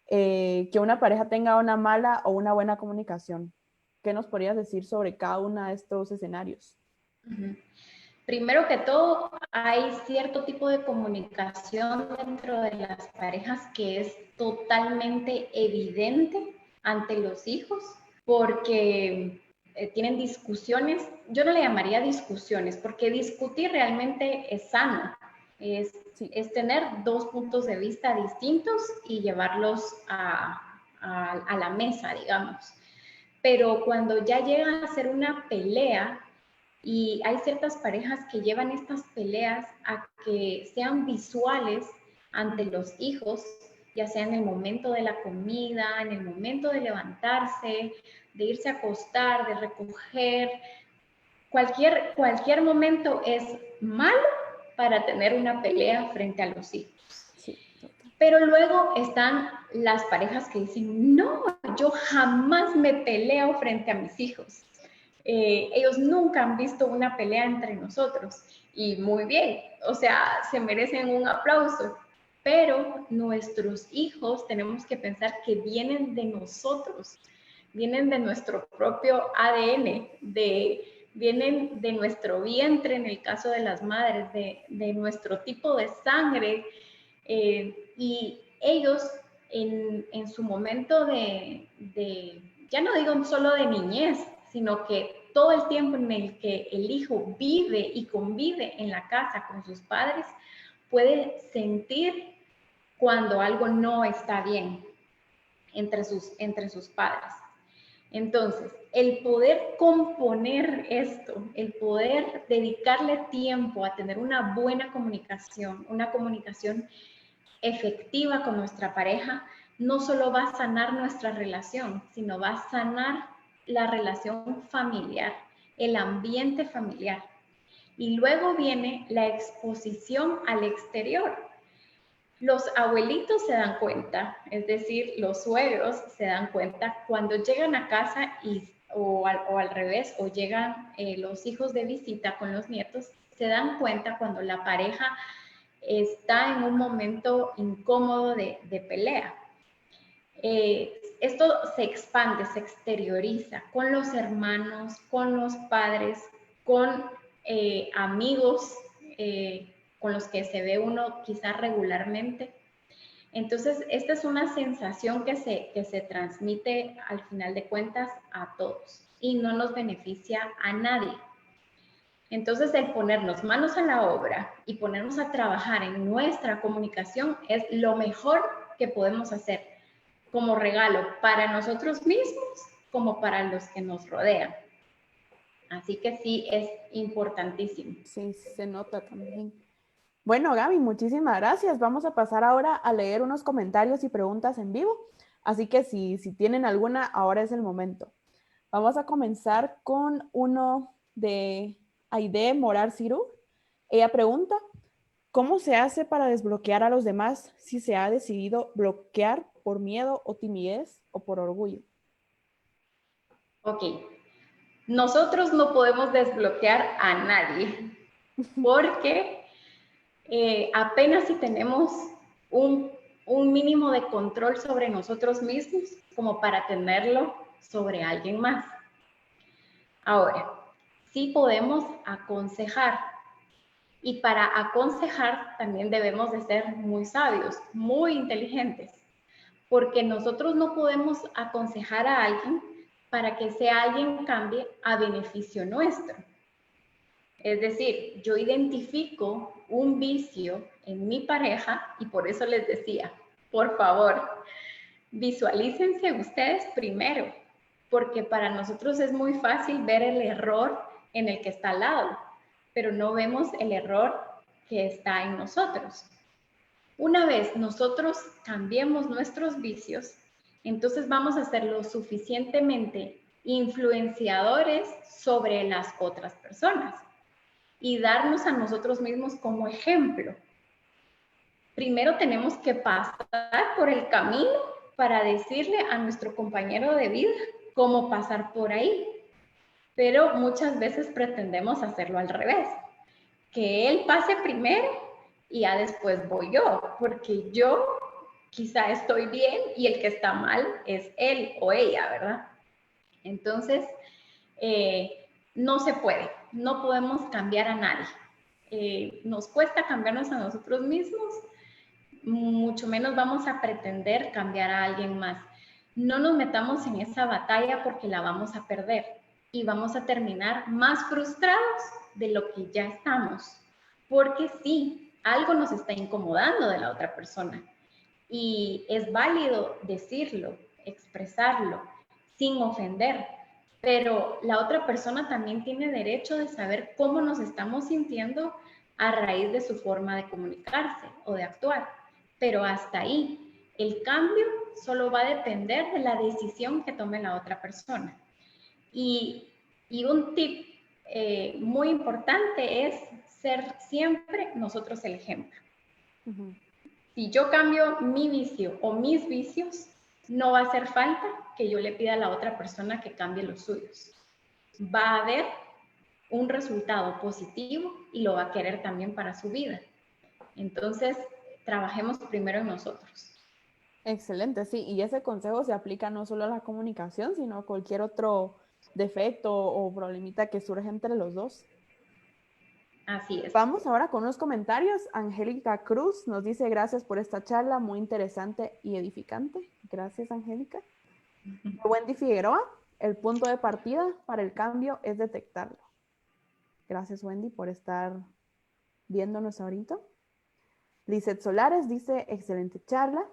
que una pareja tenga una mala o una buena comunicación. ¿Qué nos podrías decir sobre cada uno de estos escenarios? Ujú. Primero que todo, hay cierto tipo de comunicación dentro de las parejas que es totalmente evidente ante los hijos porque tienen discusiones. Yo no le llamaría discusiones porque discutir realmente es sano, es, Sí, es tener dos puntos de vista distintos y llevarlos a la mesa, digamos. Pero cuando ya llega a ser una pelea, y hay ciertas parejas que llevan estas peleas a que sean visuales ante los hijos, ya sea en el momento de la comida, en el momento de levantarse, de irse a acostar, de recoger. Cualquier momento es malo para tener una pelea frente a los hijos. sí, total. Pero luego están las parejas que dicen, no, yo jamás me peleo frente a mis hijos. Ellos nunca han visto una pelea entre nosotros. Y muy bien, o sea, se merecen un aplauso. Pero nuestros hijos tenemos que pensar que vienen de nosotros, vienen de nuestro propio ADN, vienen de nuestro vientre en el caso de las madres, de nuestro tipo de sangre. Y ellos en su momento ya no digo solo de niñez, sino que todo el tiempo en el que el hijo vive y convive en la casa con sus padres, puede sentir cuando algo no está bien entre sus padres. Entonces, el poder componer esto, el poder dedicarle tiempo a tener una buena comunicación, una comunicación efectiva con nuestra pareja, no solo va a sanar nuestra relación, sino va a sanar la relación familiar, el ambiente familiar. Y luego viene la exposición al exterior. Los abuelitos se dan cuenta, es decir, los suegros se dan cuenta cuando llegan a casa o al revés, o llegan los hijos de visita con los nietos, se dan cuenta cuando la pareja está en un momento incómodo de pelea. Esto se expande, se exterioriza con los hermanos, con los padres, con amigos con los que se ve uno quizás regularmente. Entonces, esta es una sensación que se transmite al final de cuentas a todos y no nos beneficia a nadie. Entonces, el ponernos manos a la obra y ponernos a trabajar en nuestra comunicación es lo mejor que podemos hacer como regalo para nosotros mismos como para los que nos rodean. Así que sí, es importantísimo. Sí, se nota también. Bueno, Gaby, muchísimas gracias. Vamos a pasar ahora a leer unos comentarios y preguntas en vivo. Así que si tienen alguna, ahora es el momento. Vamos a comenzar con uno de Aide Morar Ciru. Ella pregunta, ¿cómo se hace para desbloquear a los demás si se ha decidido bloquear por miedo o timidez o por orgullo? Ok, nosotros no podemos desbloquear a nadie porque apenas si tenemos un, un mínimo de control sobre nosotros mismos como para tenerlo sobre alguien más. Ahora, sí podemos aconsejar y para aconsejar también debemos de ser muy sabios, muy inteligentes, porque nosotros no podemos aconsejar a alguien para que ese alguien cambie a beneficio nuestro. Es decir, yo identifico un vicio en mi pareja y por eso les decía, por favor, visualícense ustedes primero, porque para nosotros es muy fácil ver el error en el que está al lado, pero no vemos el error que está en nosotros. Una vez nosotros cambiemos nuestros vicios, entonces vamos a ser lo suficientemente influenciadores sobre las otras personas y darnos a nosotros mismos como ejemplo. primero tenemos que pasar por el camino para decirle a nuestro compañero de vida cómo pasar por ahí. Pero muchas veces pretendemos hacerlo al revés, que él pase primero y ya después voy yo, porque yo quizá estoy bien y el que está mal es él o ella, ¿verdad? Entonces, no se puede, no podemos cambiar a nadie. Nos cuesta cambiarnos a nosotros mismos, mucho menos vamos a pretender cambiar a alguien más. No nos metamos en esa batalla porque la vamos a perder y vamos a terminar más frustrados de lo que ya estamos, porque sí, algo nos está incomodando de la otra persona y es válido decirlo, expresarlo, sin ofender, pero la otra persona también tiene derecho de saber cómo nos estamos sintiendo a raíz de su forma de comunicarse o de actuar. Pero hasta ahí, el cambio solo va a depender de la decisión que tome la otra persona. Y un tip muy importante es ser siempre nosotros el ejemplo. Si yo cambio mi vicio o mis vicios, no va a hacer falta que yo le pida a la otra persona que cambie los suyos. Va a haber un resultado positivo y lo va a querer también para su vida. Entonces, trabajemos primero en nosotros. Excelente, sí, y ese consejo se aplica no solo a la comunicación, sino a cualquier otro defecto o problemita que surge entre los dos. Así es. Vamos ahora con unos comentarios. Angélica Cruz nos dice: gracias por esta charla, muy interesante y edificante. Gracias, Angélica. Wendy Figueroa: el punto de partida para el cambio es detectarlo. Gracias, Wendy, por estar viéndonos ahorita. Lizeth Solares dice: excelente charla.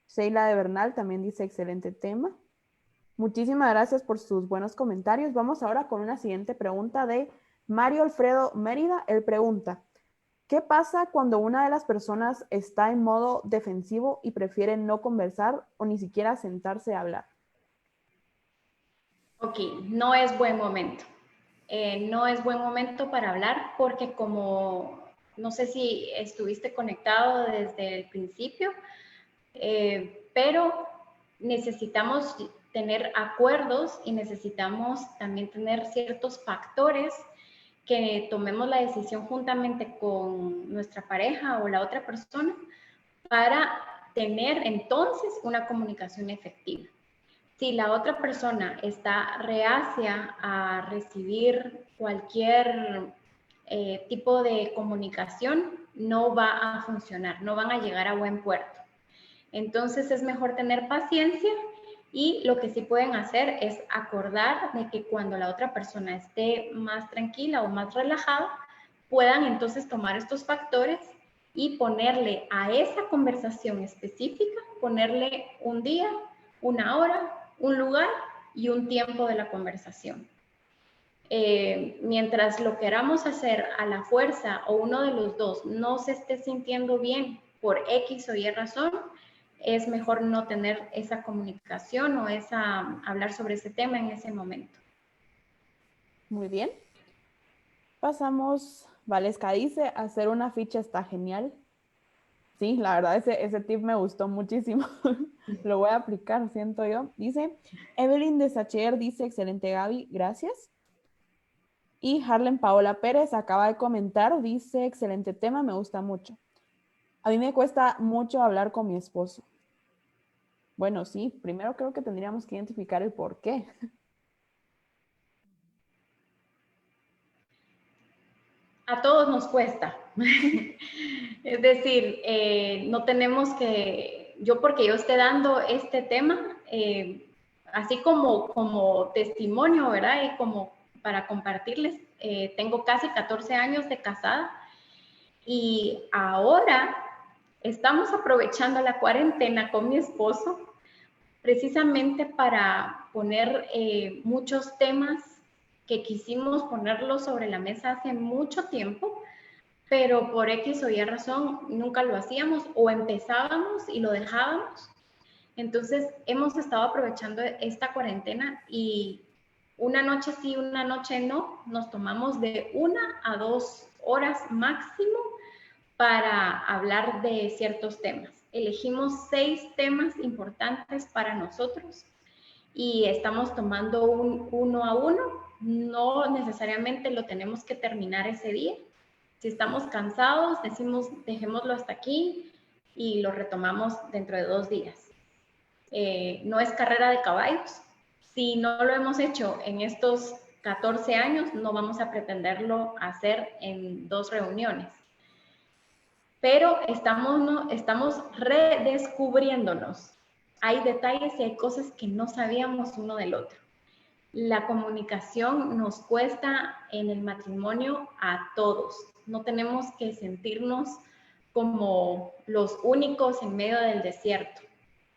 Sheila de Bernal también dice: excelente tema. Muchísimas gracias por sus buenos comentarios. Vamos ahora con una siguiente pregunta de Mario Alfredo Mérida. Él pregunta: ¿qué pasa cuando una de las personas está en modo defensivo y prefiere no conversar o ni siquiera sentarse a hablar? Ok, no es buen momento. No es buen momento para hablar porque como, no sé si estuviste conectado desde el principio, pero necesitamos tener acuerdos y necesitamos también tener ciertos factores que tomemos la decisión juntamente con nuestra pareja o la otra persona para tener entonces una comunicación efectiva. Si la otra persona está reacia a recibir cualquier tipo de comunicación, no va a funcionar, no van a llegar a buen puerto. Entonces es mejor tener paciencia y lo que sí pueden hacer es acordar de que cuando la otra persona esté más tranquila o más relajada, puedan entonces tomar estos factores y ponerle a esa conversación específica, ponerle un día, una hora, un lugar y un tiempo de la conversación. Mientras lo queramos hacer a la fuerza o uno de los dos no se esté sintiendo bien por X o Y razón, es mejor no tener esa comunicación o hablar sobre ese tema en ese momento. Muy bien. Pasamos, Valesca dice: hacer una ficha está genial. Sí, la verdad ese tip me gustó muchísimo. Lo voy a aplicar, siento yo. Dice Evelyn de Sacher, dice: excelente, Gaby, gracias. Y Harlen Paola Pérez acaba de comentar, dice: excelente tema, me gusta mucho. A mí me cuesta mucho hablar con mi esposo. Bueno, sí, primero creo que tendríamos que identificar el por qué. A todos nos cuesta. Es decir, no tenemos que, porque yo esté dando este tema, así como testimonio, ¿verdad? Y como para compartirles, tengo casi 14 años de casada y ahora estamos aprovechando la cuarentena con mi esposo precisamente para poner muchos temas que quisimos ponerlos sobre la mesa hace mucho tiempo, pero por X o Y razón nunca lo hacíamos o empezábamos y lo dejábamos. Entonces hemos estado aprovechando esta cuarentena y una noche sí, una noche no, nos tomamos de 1 a 2 horas máximo para hablar de ciertos temas. Elegimos 6 temas importantes para nosotros y estamos tomando uno a uno. No necesariamente lo tenemos que terminar ese día. Si estamos cansados, decimos dejémoslo hasta aquí y lo retomamos dentro de 2 días. No es carrera de caballos. Si no lo hemos hecho en estos 14 años, no vamos a pretenderlo hacer en 2 reuniones. Pero estamos redescubriéndonos. Hay detalles y hay cosas que no sabíamos uno del otro. La comunicación nos cuesta en el matrimonio a todos. No tenemos que sentirnos como los únicos en medio del desierto.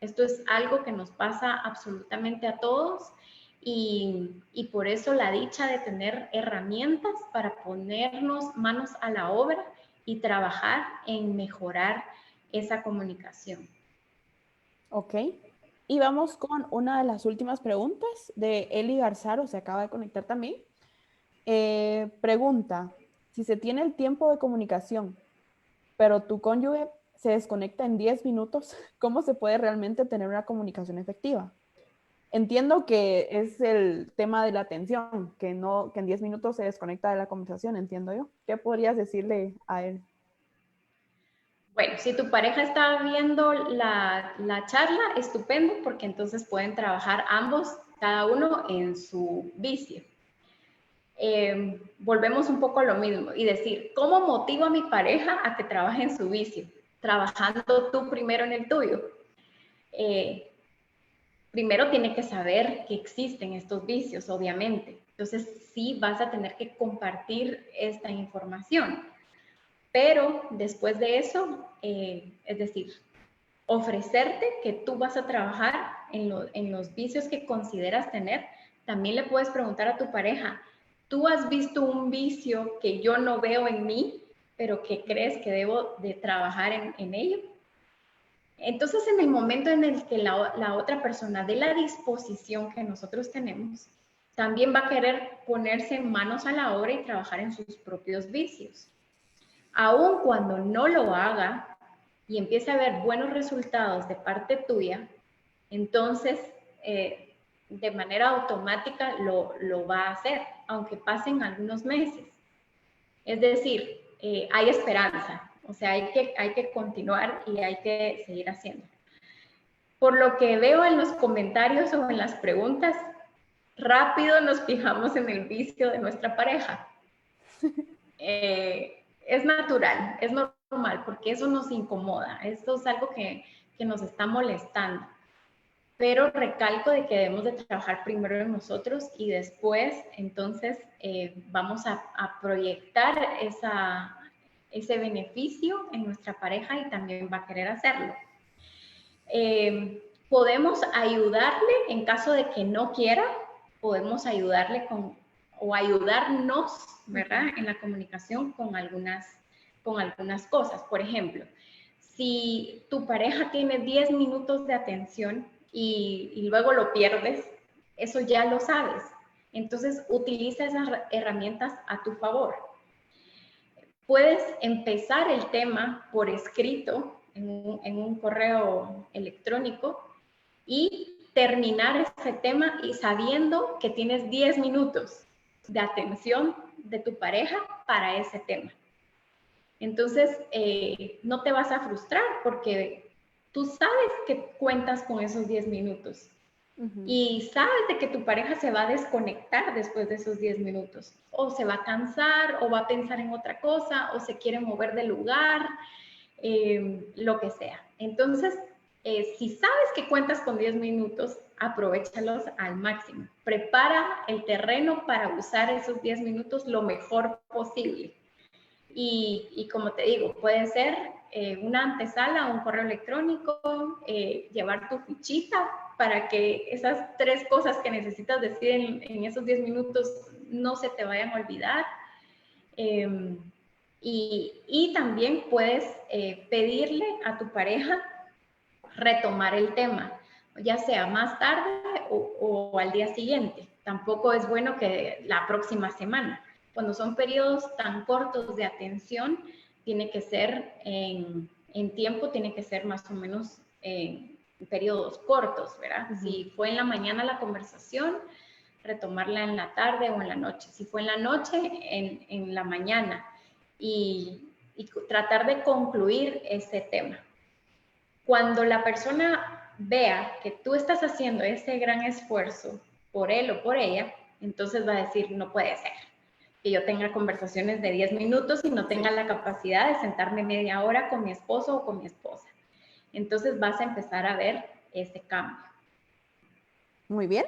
Esto es algo que nos pasa absolutamente a todos y por eso la dicha de tener herramientas para ponernos manos a la obra y trabajar en mejorar esa comunicación. Ok. Y vamos con una de las últimas preguntas de Eli Garzaro, se acaba de conectar también. Pregunta, si se tiene el tiempo de comunicación, pero tu cónyuge se desconecta en 10 minutos, ¿cómo se puede realmente tener una comunicación efectiva? Entiendo que es el tema de la atención, que en 10 minutos se desconecta de la conversación, entiendo yo. ¿Qué podrías decirle a él? Bueno, si tu pareja está viendo la charla, estupendo, porque entonces pueden trabajar ambos, cada uno en su vicio. Volvemos un poco a lo mismo y decir, ¿cómo motivo a mi pareja a que trabaje en su vicio? Trabajando tú primero en el tuyo. Primero tiene que saber que existen estos vicios, obviamente. Entonces sí vas a tener que compartir esta información. Pero después de eso, es decir, ofrecerte que tú vas a trabajar en los vicios que consideras tener. También le puedes preguntar a tu pareja, ¿tú has visto un vicio que yo no veo en mí, pero que crees que debo de trabajar en ello? Entonces, en el momento en el que la otra persona dé la disposición que nosotros tenemos, también va a querer ponerse manos a la obra y trabajar en sus propios vicios. Aun cuando no lo haga y empiece a ver buenos resultados de parte tuya, entonces de manera automática lo va a hacer, aunque pasen algunos meses. Es decir, hay esperanza, o sea, hay que continuar y hay que seguir haciendo. Por lo que veo en los comentarios o en las preguntas, rápido nos fijamos en el vicio de nuestra pareja. Es natural, es normal, porque eso nos incomoda, esto es algo que nos está molestando. Pero recalco de que debemos de trabajar primero en nosotros y después, entonces, vamos a proyectar ese beneficio en nuestra pareja y también va a querer hacerlo. Podemos ayudarle en caso de que no quiera, podemos ayudarle o ayudarnos, ¿verdad? En la comunicación con algunas cosas. Por ejemplo, si tu pareja tiene 10 minutos de atención y luego lo pierdes, eso ya lo sabes. Entonces, utiliza esas herramientas a tu favor. Puedes empezar el tema por escrito en un correo electrónico y terminar ese tema y sabiendo que tienes 10 minutos de atención de tu pareja para ese tema. Entonces, no te vas a frustrar porque tú sabes que cuentas con esos 10 minutos. Y sabes de que tu pareja se va a desconectar después de esos 10 minutos. O se va a cansar, o va a pensar en otra cosa, o se quiere mover del lugar, lo que sea. Entonces, si sabes que cuentas con 10 minutos, aprovéchalos al máximo. Prepara el terreno para usar esos 10 minutos lo mejor posible. Y como te digo, puede ser una antesala, un correo electrónico, llevar tu fichita para que esas 3 cosas que necesitas decir en esos 10 minutos no se te vayan a olvidar. Y también puedes pedirle a tu pareja retomar el tema, ya sea más tarde o al día siguiente. Tampoco es bueno que la próxima semana. Cuando son periodos tan cortos de atención, tiene que ser en tiempo, tiene que ser más o menos en periodos cortos, ¿verdad? Si fue en la mañana la conversación, retomarla en la tarde o en la noche. Si fue en la noche, en la mañana. Y tratar de concluir ese tema. Cuando la persona vea que tú estás haciendo ese gran esfuerzo por él o por ella, entonces va a decir, no puede ser que yo tenga conversaciones de 10 minutos y no tenga la capacidad de sentarme media hora con mi esposo o con mi esposa. Entonces vas a empezar a ver ese cambio. Muy bien.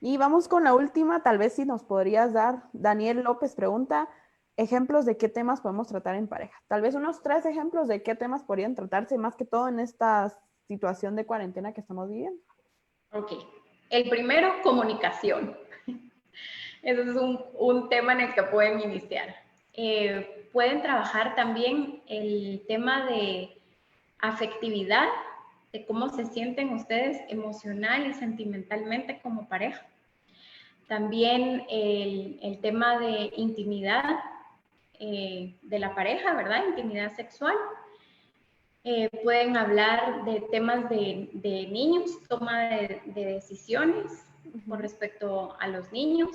Y vamos con la última, tal vez si nos podrías dar, Daniel López pregunta, ejemplos de qué temas podemos tratar en pareja. Tal vez unos 3 ejemplos de qué temas podrían tratarse más que todo en esta situación de cuarentena que estamos viviendo. Ok. El primero, comunicación. Ese es un tema en el que pueden iniciar. Pueden trabajar también el tema de afectividad, de cómo se sienten ustedes emocional y sentimentalmente como pareja. También el tema de intimidad de la pareja, ¿verdad? Intimidad sexual. Pueden hablar de temas de niños, toma de decisiones con respecto a los niños,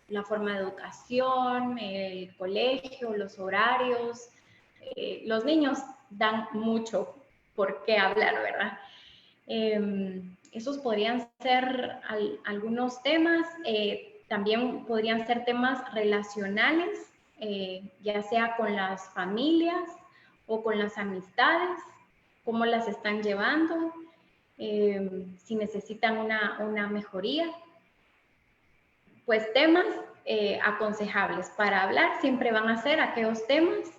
la forma de educación, el colegio, los horarios. Los niños dan mucho por qué hablar, ¿verdad? Esos podrían ser algunos temas. También podrían ser temas relacionales, ya sea con las familias o con las amistades, cómo las están llevando, si necesitan una mejoría. Pues temas aconsejables para hablar siempre van a ser aquellos temas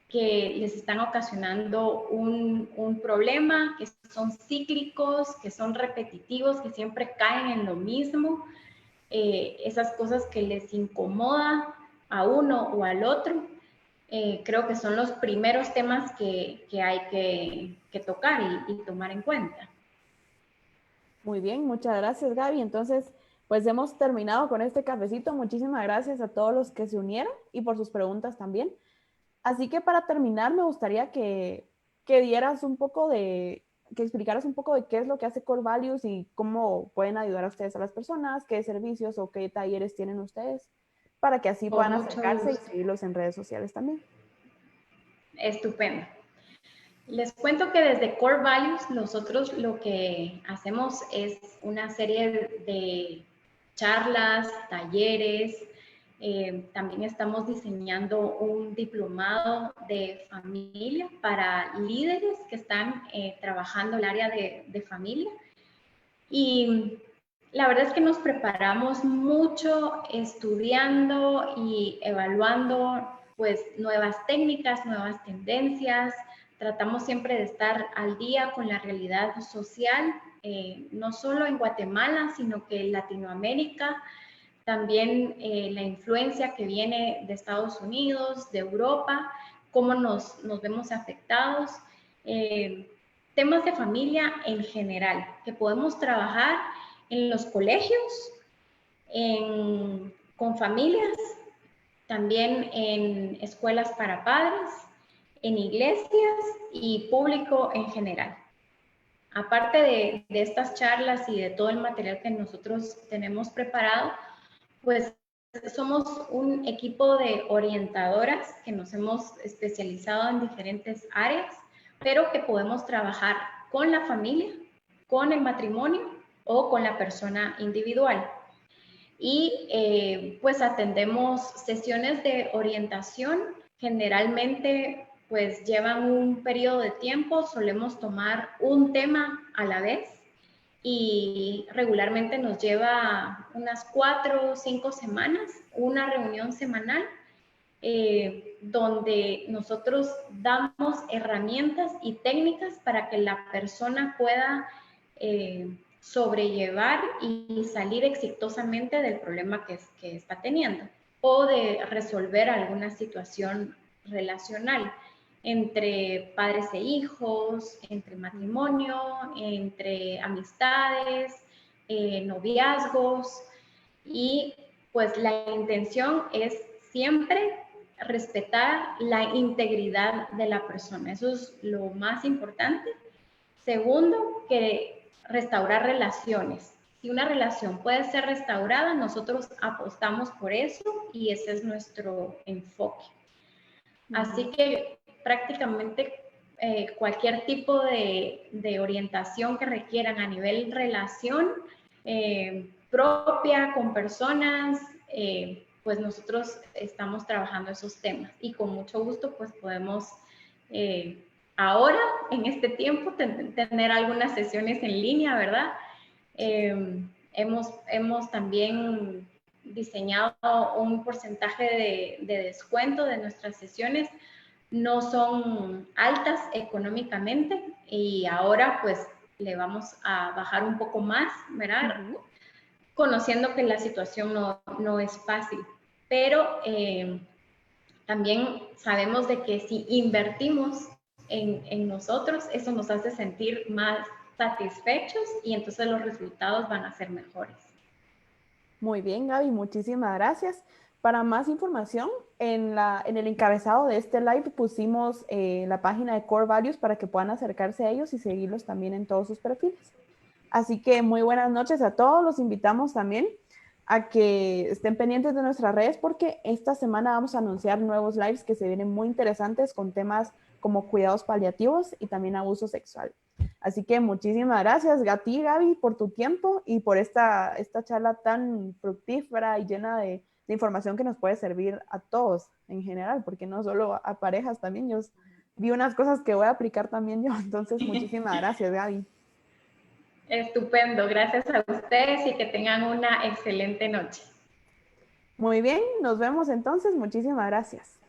que les están ocasionando un problema, que son cíclicos, que son repetitivos, que siempre caen en lo mismo, esas cosas que les incomoda a uno o al otro. Creo que son los primeros temas que hay que tocar y tomar en cuenta. Muy bien, muchas gracias, Gaby. Entonces, pues hemos terminado con este cafecito. Muchísimas gracias a todos los que se unieron y por sus preguntas también. Así que para terminar, me gustaría que dieras un poco de, que explicaras un poco de qué es lo que hace Core Values y cómo pueden ayudar a ustedes a las personas, qué servicios o qué talleres tienen ustedes, para que así Con puedan mucho acercarse y gusto. seguirlos en redes sociales también. Estupendo. Les cuento que desde Core Values nosotros lo que hacemos es una serie de charlas, talleres. También estamos diseñando un diplomado de familia para líderes que están trabajando el área de familia. Y la verdad es que nos preparamos mucho estudiando y evaluando pues nuevas técnicas, nuevas tendencias. Tratamos siempre de estar al día con la realidad social, no solo en Guatemala, sino que en Latinoamérica, también la influencia que viene de Estados Unidos, de Europa, cómo nos vemos afectados. Temas de familia en general, que podemos trabajar en los colegios, con familias, también en escuelas para padres, en iglesias y público en general. Aparte de estas charlas y de todo el material que nosotros tenemos preparado, pues somos un equipo de orientadoras que nos hemos especializado en diferentes áreas, pero que podemos trabajar con la familia, con el matrimonio o con la persona individual. Y pues atendemos sesiones de orientación, generalmente pues llevan un periodo de tiempo, solemos tomar un tema a la vez y regularmente nos lleva unas 4 o 5 semanas, una reunión semanal, donde nosotros damos herramientas y técnicas para que la persona pueda sobrellevar y salir exitosamente del problema que está teniendo o de resolver alguna situación relacional entre padres e hijos, entre matrimonio, entre amistades, noviazgos. Y pues la intención es siempre respetar la integridad de la persona. Eso es lo más importante. Segundo, que restaurar relaciones. Si una relación puede ser restaurada, nosotros apostamos por eso y ese es nuestro enfoque. Así que prácticamente cualquier tipo de orientación que requieran a nivel relación propia con personas, pues nosotros estamos trabajando esos temas y con mucho gusto pues podemos ahora, en este tiempo, tener algunas sesiones en línea, ¿verdad? Hemos también diseñado un porcentaje de descuento de nuestras sesiones. No son altas económicamente y ahora pues le vamos a bajar un poco más, ¿verdad? Conociendo que la situación no es fácil, pero también sabemos de que si invertimos en nosotros, eso nos hace sentir más satisfechos y entonces los resultados van a ser mejores. Muy bien, Gaby, muchísimas gracias. Para más información, en el encabezado de este live pusimos la página de Core Values para que puedan acercarse a ellos y seguirlos también en todos sus perfiles. Así que muy buenas noches a todos. Los invitamos también a que estén pendientes de nuestras redes porque esta semana vamos a anunciar nuevos lives que se vienen muy interesantes con temas como cuidados paliativos y también abuso sexual. Así que muchísimas gracias a ti, Gaby, por tu tiempo y por esta charla tan fructífera y llena de información que nos puede servir a todos en general, porque no solo a parejas también. Yo vi unas cosas que voy a aplicar también yo. Entonces, muchísimas gracias, Gaby. Estupendo, gracias a ustedes y que tengan una excelente noche. Muy bien, nos vemos entonces. Muchísimas gracias.